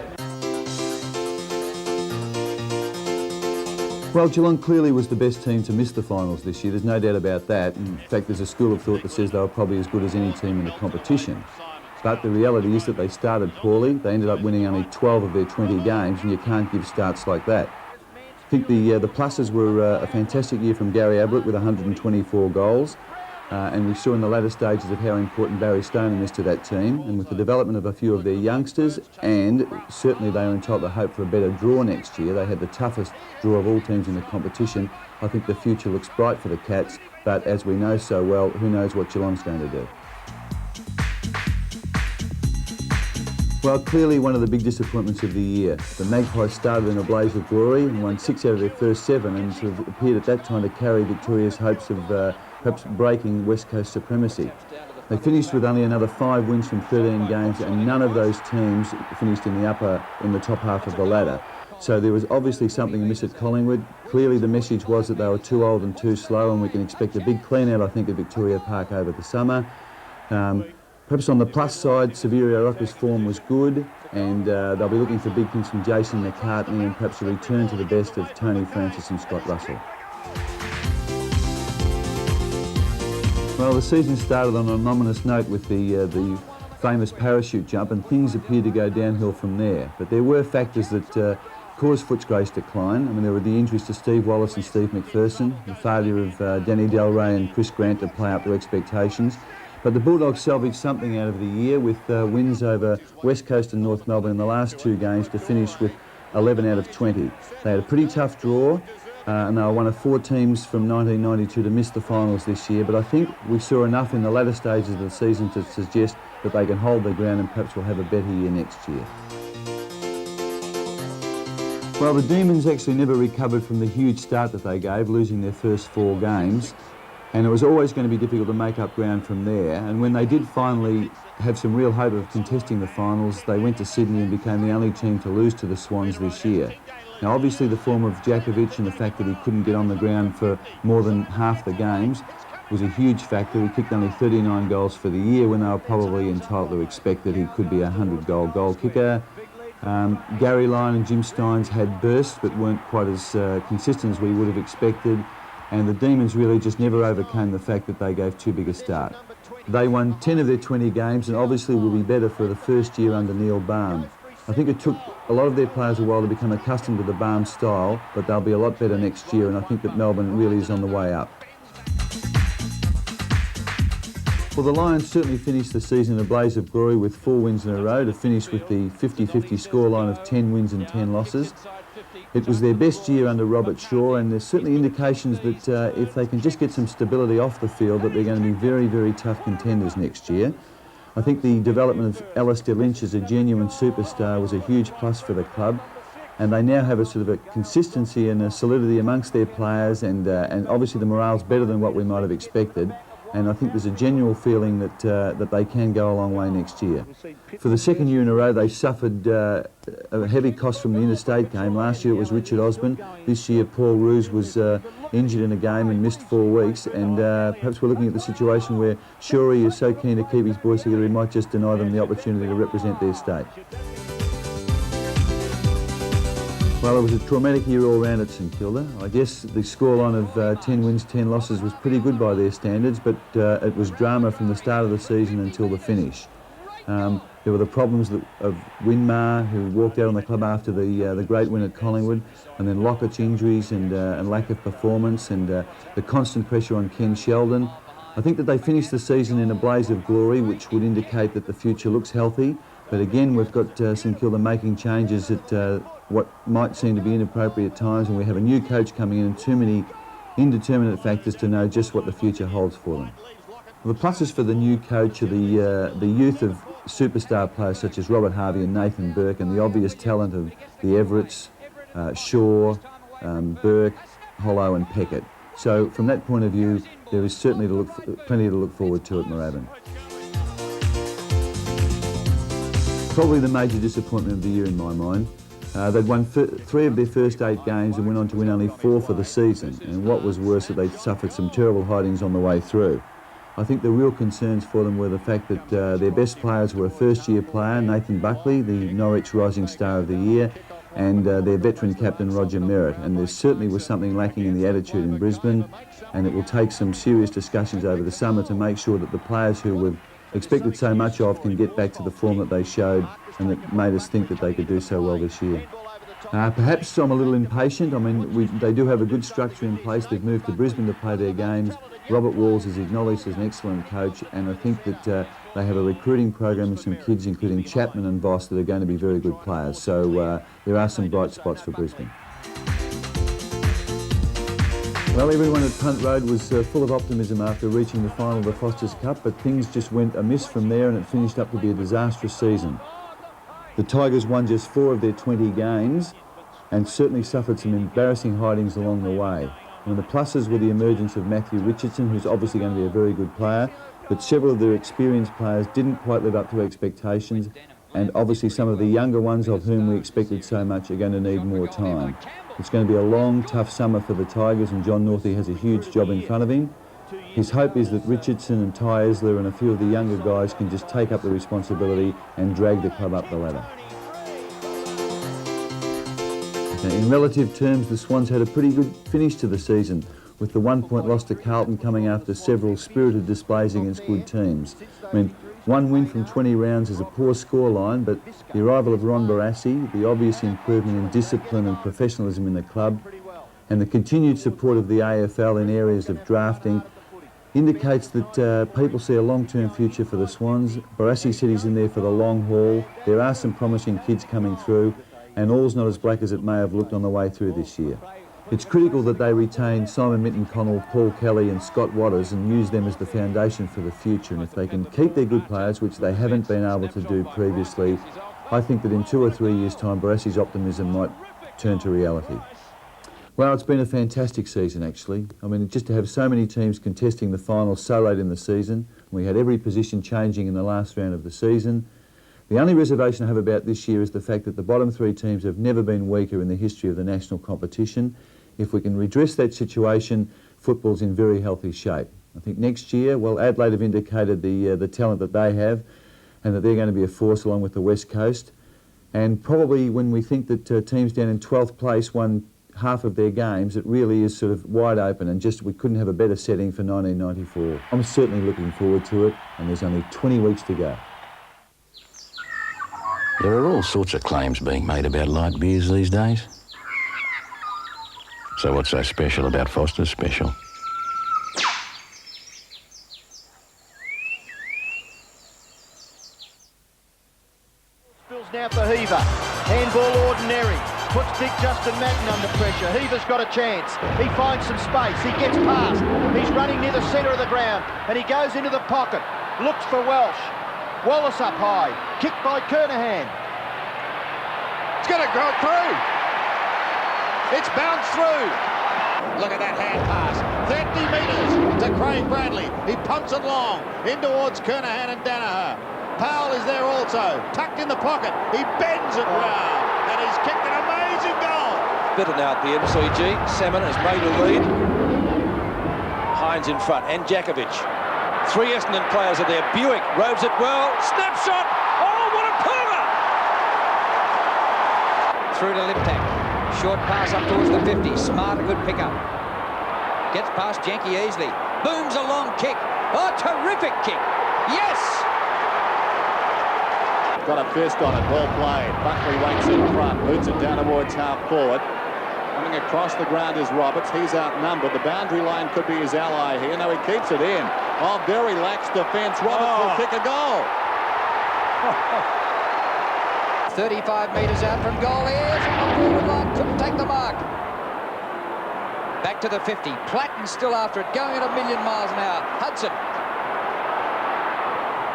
Well, Geelong clearly was the best team to miss the finals this year. There's no doubt about that. In fact, there's a school of thought that says they were probably as good as any team in the competition. But the reality is that they started poorly. They ended up winning only 12 of their 20 games, and you can't give starts like that. I think the pluses were a fantastic year from Gary Ablett with 124 goals. And we saw in the latter stages of how important Barry Stoner is to that team, and with the development of a few of their youngsters, and certainly they are entitled to hope for a better draw next year. They had the toughest draw of all teams in the competition. I think the future looks bright for the Cats, but as we know so well, who knows what Geelong's going to do. Well, clearly one of the big disappointments of the year. The Magpies started in a blaze of glory and won 6 out of their first 7, and sort of appeared at that time to carry Victoria's hopes of perhaps breaking West Coast supremacy. They finished with only another 5 wins from 13 games, and none of those teams finished in the top half of the ladder. So there was obviously something amiss at Collingwood. Clearly the message was that they were too old and too slow, and we can expect a big clean out, I think, at Victoria Park over the summer. Perhaps on the plus side, Severio Rocca's form was good, and they'll be looking for big things from Jason McCartney and perhaps a return to the best of Tony Francis and Scott Russell. Well, the season started on an ominous note with the famous parachute jump, and things appeared to go downhill from there. But there were factors that caused Footscray's decline. I mean, there were the injuries to Steve Wallace and Steve McPherson, the failure of Danny Del Rey and Chris Grant to play up to expectations. But the Bulldogs salvaged something out of the year with wins over West Coast and North Melbourne in the last 2 games to finish with 11 out of 20. They had a pretty tough draw, and they were one of 4 teams from 1992 to miss the finals this year, but I think we saw enough in the latter stages of the season to suggest that they can hold their ground and perhaps will have a better year next year. Well, the Demons actually never recovered from the huge start that they gave, losing their first 4 games. And it was always going to be difficult to make up ground from there. And when they did finally have some real hope of contesting the finals, they went to Sydney and became the only team to lose to the Swans this year. Now, obviously, the form of Djakovic and the fact that he couldn't get on the ground for more than half the games was a huge factor. He kicked only 39 goals for the year when they were probably entitled to expect that he could be a 100-goal goal kicker. Gary Lyon and Jim Steins had bursts, but weren't quite as consistent as we would have expected. And the Demons really just never overcame the fact that they gave too big a start. They won 10 of their 20 games and obviously will be better for the first year under Neil Baum. I think it took a lot of their players a while to become accustomed to the Barnes style, but they'll be a lot better next year, and I think that Melbourne really is on the way up. Well, the Lions certainly finished the season in a blaze of glory with 4 wins in a row to finish with the 50-50 scoreline of 10 wins and 10 losses. It was their best year under Robert Shaw, and there's certainly indications that if they can just get some stability off the field, that they're going to be very, very tough contenders next year. I think the development of Alistair Lynch as a genuine superstar was a huge plus for the club, and they now have a sort of a consistency and a solidity amongst their players, and obviously the morale's better than what we might have expected. And I think there's a general feeling that they can go a long way next year. For the second year in a row, they suffered a heavy cost from the interstate game. Last year it was Richard Osborne. This year Paul Roos was injured in a game and missed 4 weeks. And perhaps we're looking at the situation where Shuri is so keen to keep his boys together, he might just deny them the opportunity to represent their state. Well, it was a traumatic year all round at St Kilda. I guess the scoreline of 10 wins, 10 losses was pretty good by their standards, but it was drama from the start of the season until the finish. There were the problems of Winmar, who walked out on the club after the great win at Collingwood, and then Lockett's injuries and lack of performance, and the constant pressure on Ken Sheldon. I think that they finished the season in a blaze of glory, which would indicate that the future looks healthy. But again, we've got St Kilda making changes at what might seem to be inappropriate times, and we have a new coach coming in and too many indeterminate factors to know just what the future holds for them. Well, the pluses for the new coach are the youth of superstar players such as Robert Harvey and Nathan Burke, and the obvious talent of the Everetts, Shaw, Burke, Hollow and Peckett. So from that point of view, there is certainly plenty to look forward to at Moorabbin. Probably the major disappointment of the year in my mind. They'd won 3 of their first 8 games and went on to win only 4 for the season. And what was worse, that they suffered some terrible hidings on the way through. I think the real concerns for them were the fact that their best players were a first-year player, Nathan Buckley, the Norwich Rising Star of the Year, and their veteran captain, Roger Merritt. And there certainly was something lacking in the attitude in Brisbane, and it will take some serious discussions over the summer to make sure that the players who we've expected so much of can get back to the form that they showed and that made us think that they could do so well this year. Perhaps I'm a little impatient. I mean, they do have a good structure in place. They've moved to Brisbane to play their games. Robert Walls is acknowledged as an excellent coach, and I think that they have a recruiting program with some kids, including Chapman and Voss, that are going to be very good players. So there are some bright spots for Brisbane. Well, everyone at Punt Road was full of optimism after reaching the final of the Foster's Cup, but things just went amiss from there and it finished up to be a disastrous season. The Tigers won just 4 of their 20 games and certainly suffered some embarrassing hidings along the way. And the pluses were the emergence of Matthew Richardson, who's obviously going to be a very good player, but several of their experienced players didn't quite live up to expectations, and obviously some of the younger ones, of whom we expected so much, are going to need more time. It's going to be a long, tough summer for the Tigers, and John Northey has a huge job in front of him. His hope is that Richardson and Ty Esler and a few of the younger guys can just take up the responsibility and drag the club up the ladder. Now, in relative terms, the Swans had a pretty good finish to the season, with the 1-point loss to Carlton coming after several spirited displays against good teams. I mean, 1 win from 20 rounds is a poor scoreline, but the arrival of Ron Barassi, the obvious improvement in discipline and professionalism in the club, and the continued support of the AFL in areas of drafting indicates that people see a long-term future for the Swans. Barassi said he's in there for the long haul. There are some promising kids coming through, and all's not as black as it may have looked on the way through this year. It's critical that they retain Simon Mitten-Connell, Paul Kelly and Scott Waters and use them as the foundation for the future. And if they can keep their good players, which they haven't been able to do previously, I think that in 2 or 3 years' time, Barassi's optimism might turn to reality. Well, it's been a fantastic season, actually. I mean, just to have so many teams contesting the finals so late in the season. We had every position changing in the last round of the season. The only reservation I have about this year is the fact that the bottom 3 teams have never been weaker in the history of the national competition. If we can redress that situation, football's in very healthy shape. I think next year, well, Adelaide have indicated the talent that they have and that they're going to be a force along with the West Coast. And probably when we think that teams down in 12th place won half of their games, it really is sort of wide open, and just we couldn't have a better setting for 1994. I'm certainly looking forward to it, and there's only 20 weeks to go. There are all sorts of claims being made about light beers these days. So what's so special about Foster's Special? Spills now for Heaver. Handball ordinary. Puts big Justin Madden under pressure. Heaver's got a chance. He finds some space. He gets past. He's running near the centre of the ground. And he goes into the pocket. Looks for Welsh. Wallace up high. Kicked by Kernahan. It's going to go through. It's bounced through. Look at that hand pass. 30 metres to Craig Bradley. He pumps it long in towards Kernahan and Danaher. Powell is there also. Tucked in the pocket. He bends it round. And he's kicked an amazing goal. Better now at the MCG. Salmon has made a lead. Hines in front and Jakovic. Three Essendon players are there. Buick robes it well. Snapshot. Oh, what a pooler! Through to Liptak. Short pass up towards the 50. Smart, a good pickup. Gets past Janky easily. Booms a long kick. Oh, terrific kick. Yes! Got a fist on it. Well played. Buckley waits in front. Boots it down towards half forward. Coming across the ground is Roberts. He's outnumbered. The boundary line could be his ally here. No, he keeps it in. Oh, very lax defence. Roberts will kick a goal. 35 metres out from goal. Here's on the forward line. Couldn't take the mark. Back to the 50. Platten still after it. Going at 1,000,000 miles an hour. Hudson.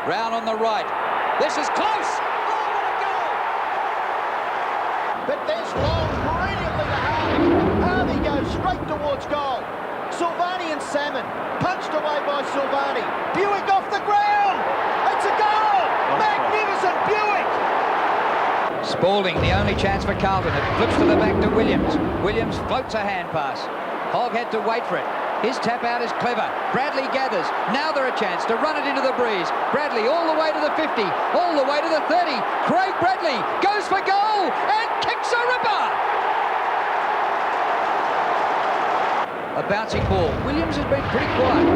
Round on the right. This is close. Oh, what a goal! But there's Long brilliantly to Harvey. Harvey goes straight towards goal. Silvani and Salmon punched away by Silvani. Buick off the ground. It's a goal. Magnificent Buick. Spalding, the only chance for Carlton. It flips to the back to Williams. Williams floats a hand pass. Hogg had to wait for it. His tap out is clever. Bradley gathers. Now they're a chance to run it into the breeze. Bradley all the way to the 50, all the way to the 30. Craig Bradley goes for goal and kicks a ripper. A bouncing ball. Williams has been pretty quiet.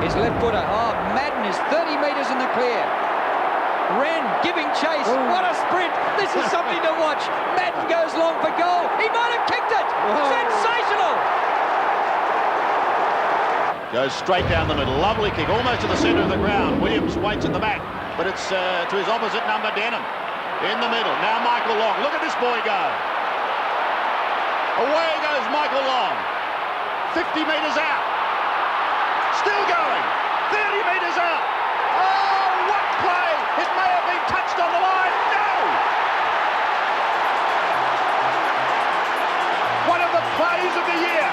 His left footer. Oh, Madden is 30 metres in the clear. Wren giving chase. Ooh. What a sprint. This is something to watch. Madden goes long for goal. He might have kicked it. Whoa. Sensational. Goes straight down the middle. Lovely kick, almost to the centre of the ground. Williams waits at the back, but it's to his opposite number, Denham. In the middle. Now Michael Long. Look at this boy go. Away goes Michael Long. 50 metres out. Still going. 30 metres out. Oh, what play! It may have been touched on the line. No! One of the plays of the year.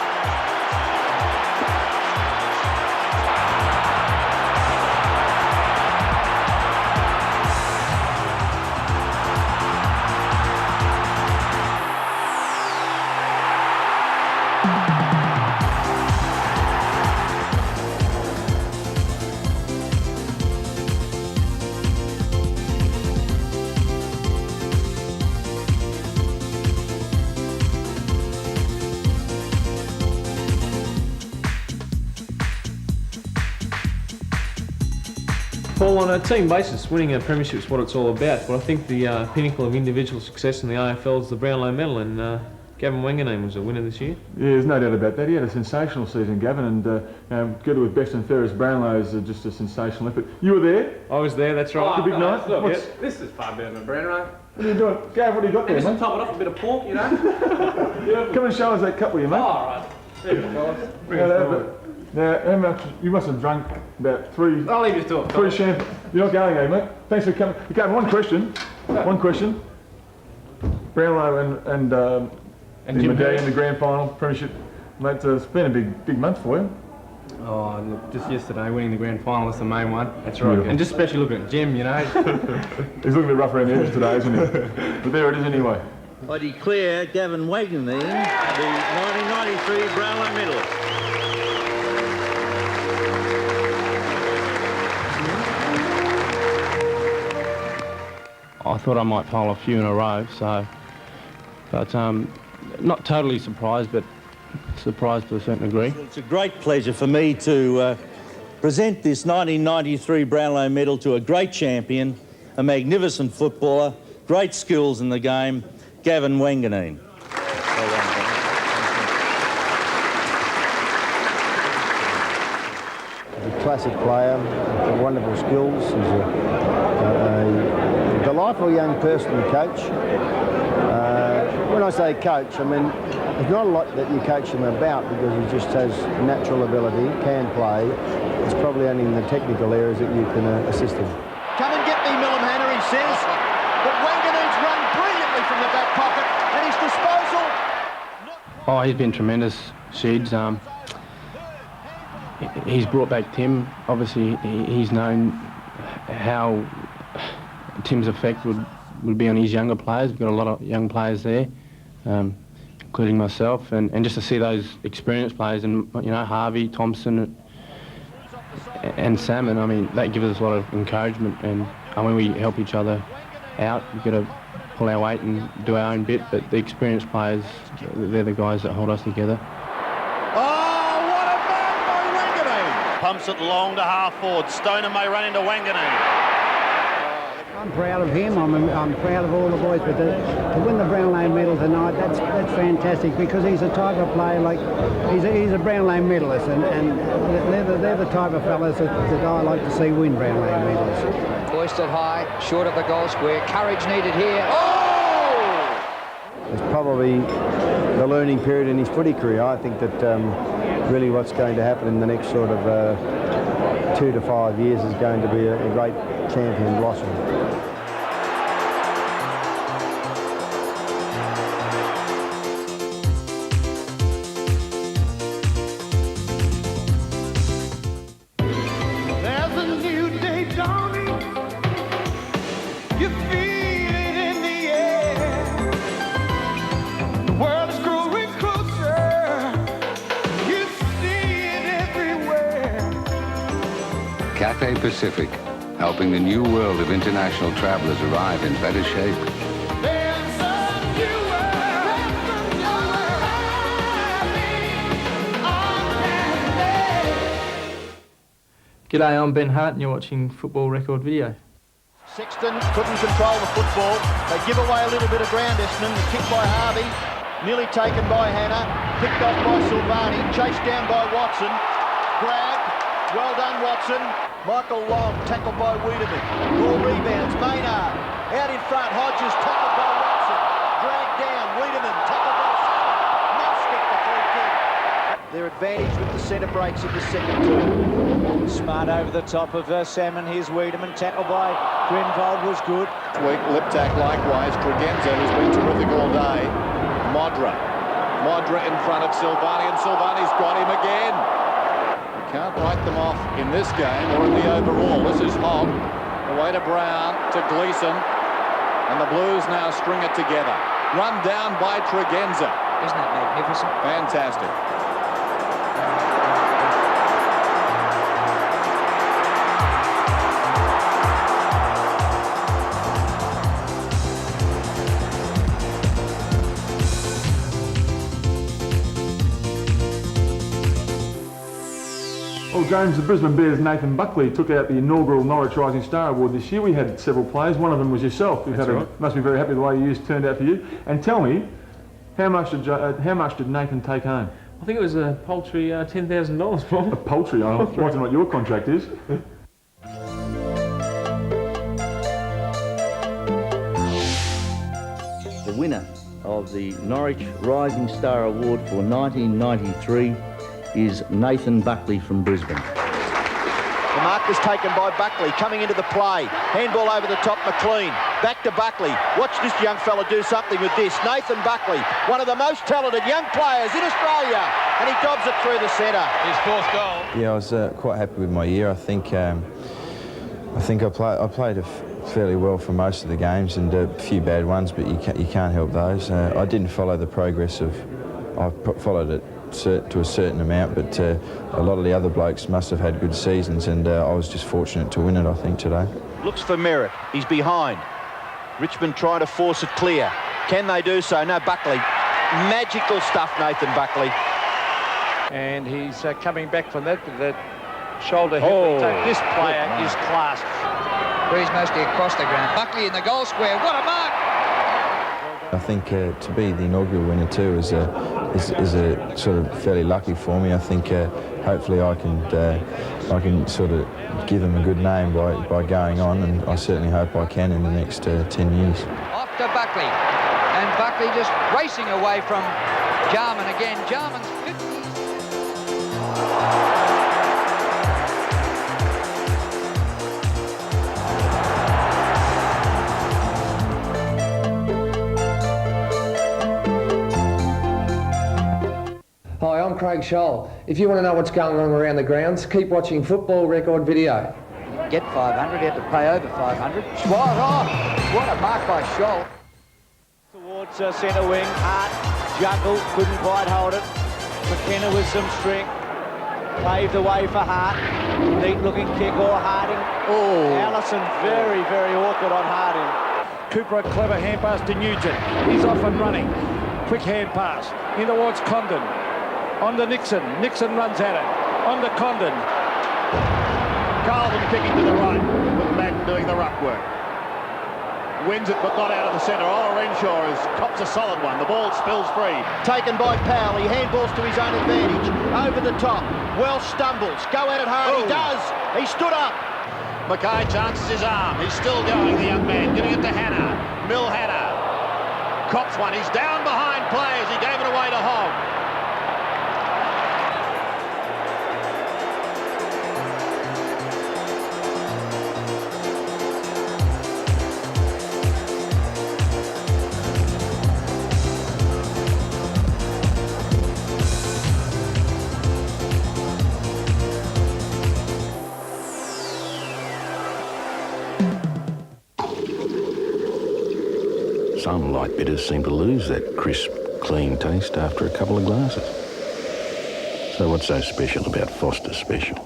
Paul, on a team basis, winning a premiership is what it's all about, but I think the pinnacle of individual success in the AFL is the Brownlow Medal, and Gavin Wanganeen was a winner this year. Yeah, there's no doubt about that. He had a sensational season, Gavin, and good with best and fairest Brownlows are just a sensational effort. You were there? I was there, that's right. Big night. Look, this is far better than Brownlow. What are you doing? Gav, what do you got there, just mate? top it off a bit of pork, you know. Come and show us that cup with you, mate. Oh, all right. There you go, guys. Bring it forward. Now, how much? You must have drunk about three. I'll leave you to it. 3 champagne. You're not going, mate. Thanks for coming. Okay, one question. One question. Brownlow and the medallion, the grand final, premiership. Mate, it's been a big month for you. Oh, look, just yesterday winning the grand final is the main one. That's right. And just especially looking at Jim, you know. He's looking a bit rough around the edges today, isn't he? But there it is anyway. I declare Gavin Wanganeen the 1993 Brownlow Medal. I thought I might pile a few in a row, so, but not totally surprised, but surprised to a certain degree. It's a great pleasure for me to present this 1993 Brownlow Medal to a great champion, a magnificent footballer, great skills in the game, Gavin Wanganeen. He's a classic player, with wonderful skills. He's a delightful young person to coach. When I say coach, I mean, there's not a lot that you coach him about because he just has natural ability, can play. It's probably only in the technical areas that you can assist him. Come and get me, Millimhanner, he says. But Wanganeen's run brilliantly from the back pocket, and his disposal... Oh, he's been tremendous, Sheeds. He's brought back Tim. Obviously, he's known how Tim's effect would be on his younger players. We've got a lot of young players there, including myself, and just to see those experienced players, and you know, Harvey, Thompson, and Salmon, I mean, that gives us a lot of encouragement, and I mean, we help each other out. We've got to pull our weight and do our own bit, but the experienced players, they're the guys that hold us together. Oh, what a man by Wanganeen! Pumps it long to half forward. Stoner may run into Wanganeen. I'm proud of him. I'm proud of all the boys, but to win the Brownlow Medal tonight, that's fantastic because he's a type of player like he's a Brownlow medalist, and they're the type of fellas that I like to see win Brownlow medals. Hoisted high, short of the goal square. Courage needed here. Oh! It's probably the learning period in his footy career. I think that really what's going to happen in the next sort of 2 to 5 years is going to be a great champion blossom. There's a new day dawning. You feel it in the air. The world is growing closer. You see it everywhere. Cathay Pacific, helping the new world of international travelers arrive in better shape. G'day, I'm Ben Hart and you're watching Football Record Video. Sexton couldn't control the football. They give away a little bit of ground, Essendon. The kick by Harvey, nearly taken by Hannah, picked off by Silvani, chased down by Watson, grabbed, well done Watson. Michael Long, tackled by Wiedemann. More rebounds, Maynard, out in front, Hodges, tackled by Watson, dragged down, Wiedemann, tackled by Salmon, must get the free kick. Their advantage with the centre breaks in the second term. Smart over the top of Salmon. Here's Wiedemann, tackled by Grenvold was good. Weak lip tack likewise. Tregenza, who's been terrific all day. Modra in front of Silvani, and Silvani's got him again. You can't write them off in this game or in the overall. This is Hogg, away to Brown, to Gleeson, and the Blues now string it together. Run down by Tregenza. Isn't that magnificent? Fantastic. Well, James, the Brisbane Bears' Nathan Buckley took out the inaugural Norwich Rising Star Award this year. We had several players. One of them was yourself. Must be very happy the way you turned out for you. And tell me, how much did Nathan take home? I think it was a paltry $10,000, Paul. A paltry? I don't know what your contract is. The winner of the Norwich Rising Star Award for 1993 is Nathan Buckley from Brisbane. The mark was taken by Buckley, coming into the play. Handball over the top, McLean. Back to Buckley. Watch this young fella do something with this. Nathan Buckley, one of the most talented young players in Australia, and he dobs it through the centre. His fourth goal. Yeah, I was quite happy with my year. I think I played fairly well for most of the games, and a few bad ones, but you can't help those. I didn't follow the progress of. I followed it to a certain amount, but a lot of the other blokes must have had good seasons, and I was just fortunate to win it, I think, today. Looks for Merritt. He's behind. Richmond trying to force it clear. Can they do so? No, Buckley. Magical stuff, Nathan Buckley. And he's coming back from that shoulder hit. This player is class. Breeze mostly across the ground. Buckley in the goal square. What a mark! I think to be the inaugural winner too is a sort of fairly lucky for me. I think hopefully I can sort of give them a good name by going on, and I certainly hope I can in the next 10 years. Off to Buckley, and Buckley just racing away from Jarman again. Jarman's 50. Hi, I'm Craig Scholl. If you want to know what's going on around the grounds, keep watching Football Record Video. Get 500, he had to pay over 500. Schwab, oh, what a mark by Scholl. Towards centre wing, Hart juggled, couldn't quite hold it. McKenna with some strength, paved the way for Hart. Neat looking kick, or Harding. Oh, Allison very, very awkward on Harding. Cooper, a clever hand pass to Nugent. He's off and running. Quick hand pass in towards Condon. On to Nixon. Nixon runs at it. On to Condon. Carlton kicking to the right, with Madden doing the ruck work. Wins it, but not out of the centre. Ola Renshaw cops a solid one. The ball spills free. Taken by Powell. He handballs to his own advantage. Over the top. Welsh stumbles. Go at it hard. He does. He stood up. Mackay chances his arm. He's still going, the young man. Giving it to Hannah. Mill Hannah. Cops one. He's down behind players. He gave it away to Hogg. Some light bitters seem to lose that crisp, clean taste after a couple of glasses. So what's so special about Foster's Special?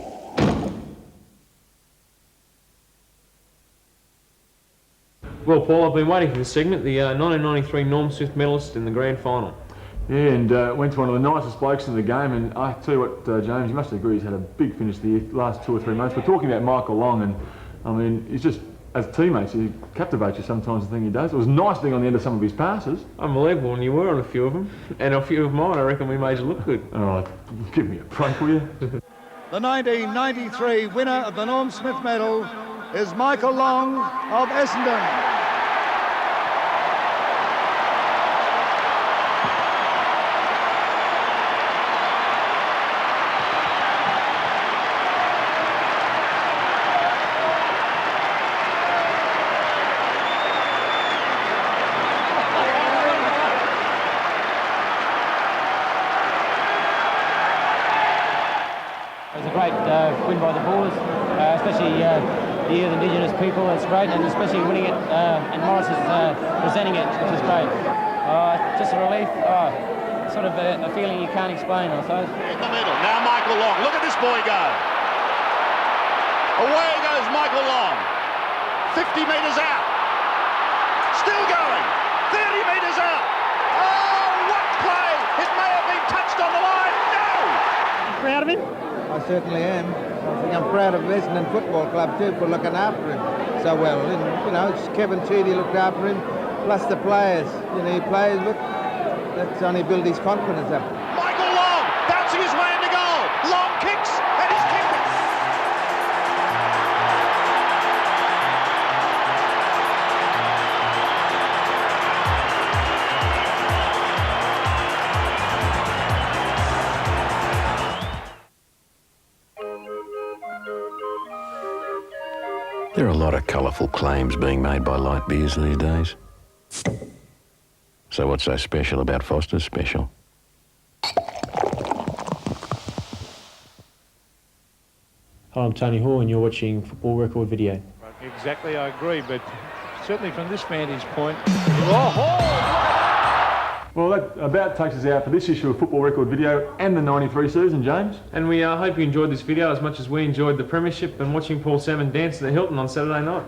Well, Paul, I've been waiting for this segment. The 1993 Norm Smith medalist in the grand final. Yeah, and went to one of the nicest blokes in the game, and I tell you what, James, you must agree he's had a big finish the last 2 or 3 months. We're talking about Michael Long, and I mean, he's just, as teammates, he captivates you sometimes, the thing he does. It was nice being on the end of some of his passes. Unbelievable, and you were on a few of them. And a few of mine, I reckon we made you look good. Oh, give me a break, will you? The 1993 winner of the Norm Smith Medal is Michael Long of Essendon. Win by the Boers, especially the year of Indigenous people. It's great, and especially winning it, and Morris is presenting it, which is great. Just a relief, sort of a feeling you can't explain, I suppose. In the middle, now Michael Long. Look at this boy go. Away goes Michael Long. 50 metres out. Still going. 30 metres out. Oh, what play! It may have been touched on the line. No! Proud of him? I certainly am. I think I'm proud of Essendon Football Club too for looking after him so well. And, you know, Kevin Sheedy looked after him, plus the players. You know, players, look, that's only built his confidence up. Michael Long bouncing his way into goal. Long kicks, and he's kicked it. There are a lot of colourful claims being made by light beers these days. So what's so special about Foster's Special? Hi, I'm Tony Hall, and you're watching Football Record Video. Exactly, I agree, but certainly from this vantage point... Well, that about takes us out for this issue of Football Record Video and the 93 season, James. And we hope you enjoyed this video as much as we enjoyed the Premiership and watching Paul Salmon dance at the Hilton on Saturday night.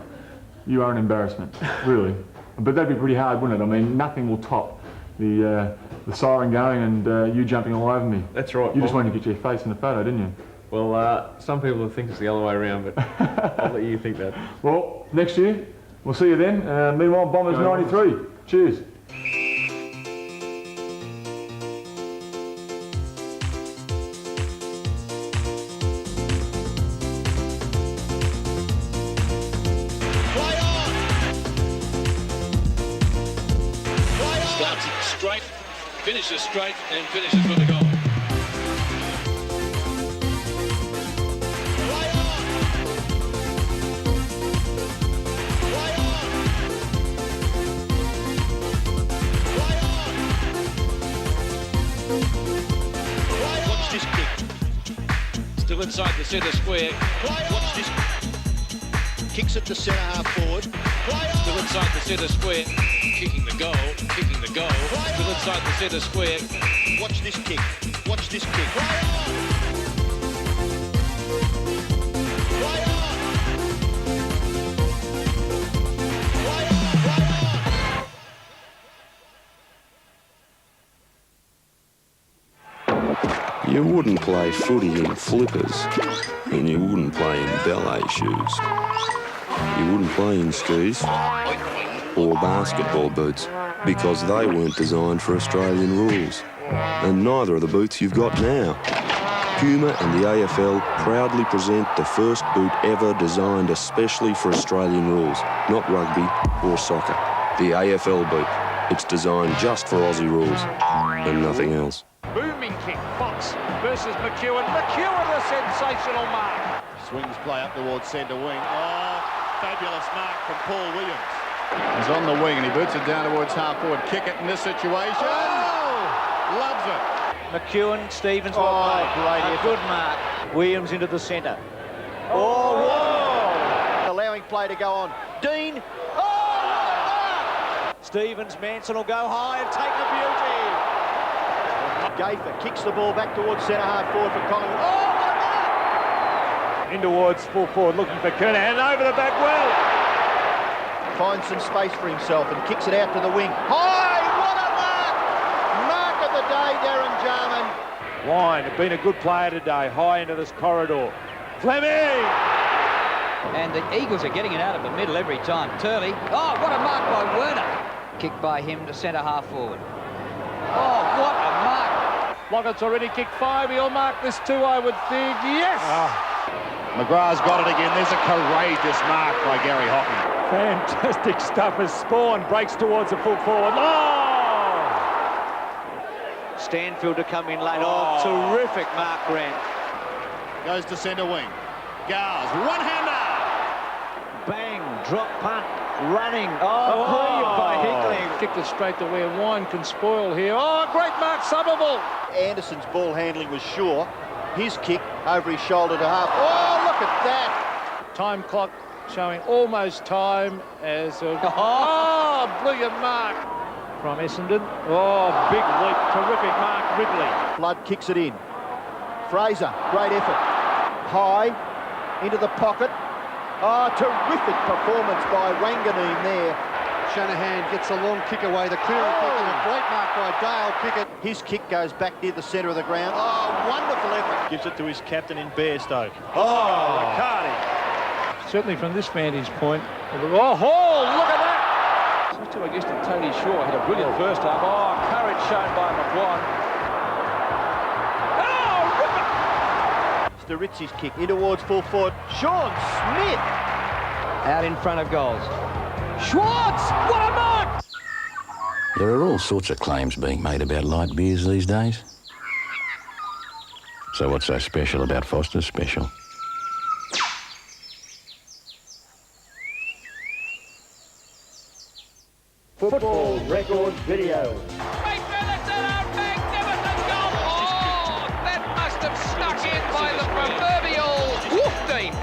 You are an embarrassment, really. But that'd be pretty hard, wouldn't it? I mean, nothing will top the siren going and you jumping all over me. That's right, You just wanted to get your face in the photo, didn't you? Well, some people will think it's the other way around, but I'll let you think that. Well, next year, we'll see you then. Meanwhile, Bombers 93. Cheers. finishes straight and finishes with a goal. Watch this kick. Still inside the centre square. Watch this. Kicks it to centre half forward. Still inside the centre square. Kicking the goal. Kicking the goal. Still inside the centre square. Watch this kick. Watch this kick. You wouldn't play footy in flippers, and you wouldn't play in ballet shoes. You wouldn't play in skis or basketball boots because they weren't designed for Australian rules. And neither are the boots you've got now. Puma and the AFL proudly present the first boot ever designed especially for Australian rules, not rugby or soccer. The AFL boot. It's designed just for Aussie rules and nothing else. Booming kick. Fox versus McEwen. McEwen, a sensational mark. Swings play up towards centre wing. Oh, fabulous mark from Paul Williams. He's on the wing and he boots it down towards half forward. Kick it in this situation. Oh, loves it. McEwen, Stevens, well played. Great effort. Good mark. Williams into the centre. Oh, whoa! Allowing play to go on. Dean. Stevens, Manson will go high and take a beauty. Gaither kicks the ball back towards centre half forward for Collingwood. Oh, my God! In towards full forward, looking for Kernahan, over the back well. Finds some space for himself and kicks it out to the wing. High! What a mark! Mark of the day, Darren Jarman. Wine, been a good player today, high into this corridor. Fleming! And the Eagles are getting it out of the middle every time. Turley. Oh, what a mark by Werner. Kick by him to centre half forward. Oh, what a mark. Lockett's already kicked 5. He'll mark this too, I would think. Yes! McGrath's got it again. There's a courageous mark by Gary Hockney. Fantastic stuff as Spawn breaks towards the full forward. Oh! Stanfield to come in late. Oh, terrific mark, Grant. Goes to centre wing. Gars, one-hander. Bang, drop punt, running. Oh, brilliant by Hickling. Kicked it straight to where Wine can spoil here. Oh, great mark, Somerville. Anderson's ball handling was sure. His kick over his shoulder to half. Oh, look at that. Time clock showing almost time as a... Oh, brilliant mark from Essendon. Oh, big leap, terrific mark, Ridley. Flood kicks it in. Fraser, great effort. High, into the pocket. Oh, terrific performance by Wanganeen there. Shanahan gets a long kick away. The clearing kick and a great mark by Dale Pickett. His kick goes back near the centre of the ground. Oh, wonderful effort. Gives it to his captain in Bairstow. Oh, Riccardi. Certainly from this vantage point. Oh, Hall, look at that! Just to, I guess, that Tony Shaw had a brilliant first half. Oh, courage shown by McGuire. Sturridge's kick in towards full forward. Sean Smith out in front of goals. Schwartz, what a mark! There are all sorts of claims being made about light beers these days. So what's so special about Foster's Special? Football record video. Stuck in by the proverbial wolf deep.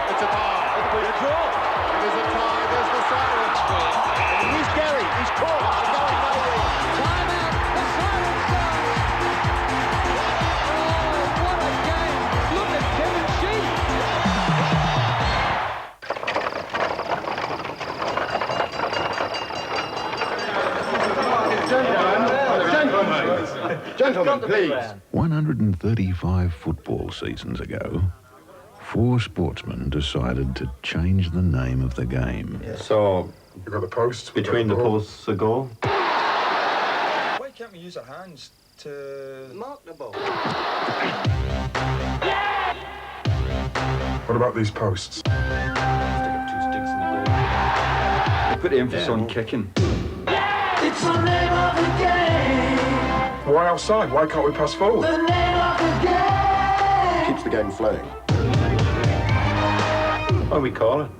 It's a tie. It is a tie. There's the silence. Here's Gary. He's caught. They're going nowhere. Time out. The silence goes. Oh, what a game. Look at Kevin Sheedy. Gentlemen, please. 135 football seasons ago, 4 sportsmen decided to change the name of the game. So, you've got the posts. Between the posts, the goal. Why can't we use our hands to mark the ball? What about these posts? Stick up 2 sticks in the goal. Put the emphasis on kicking. It's the name of the game. Why outside? Why can't we pass forward? The name of the game. Keeps the game flowing. What are we calling?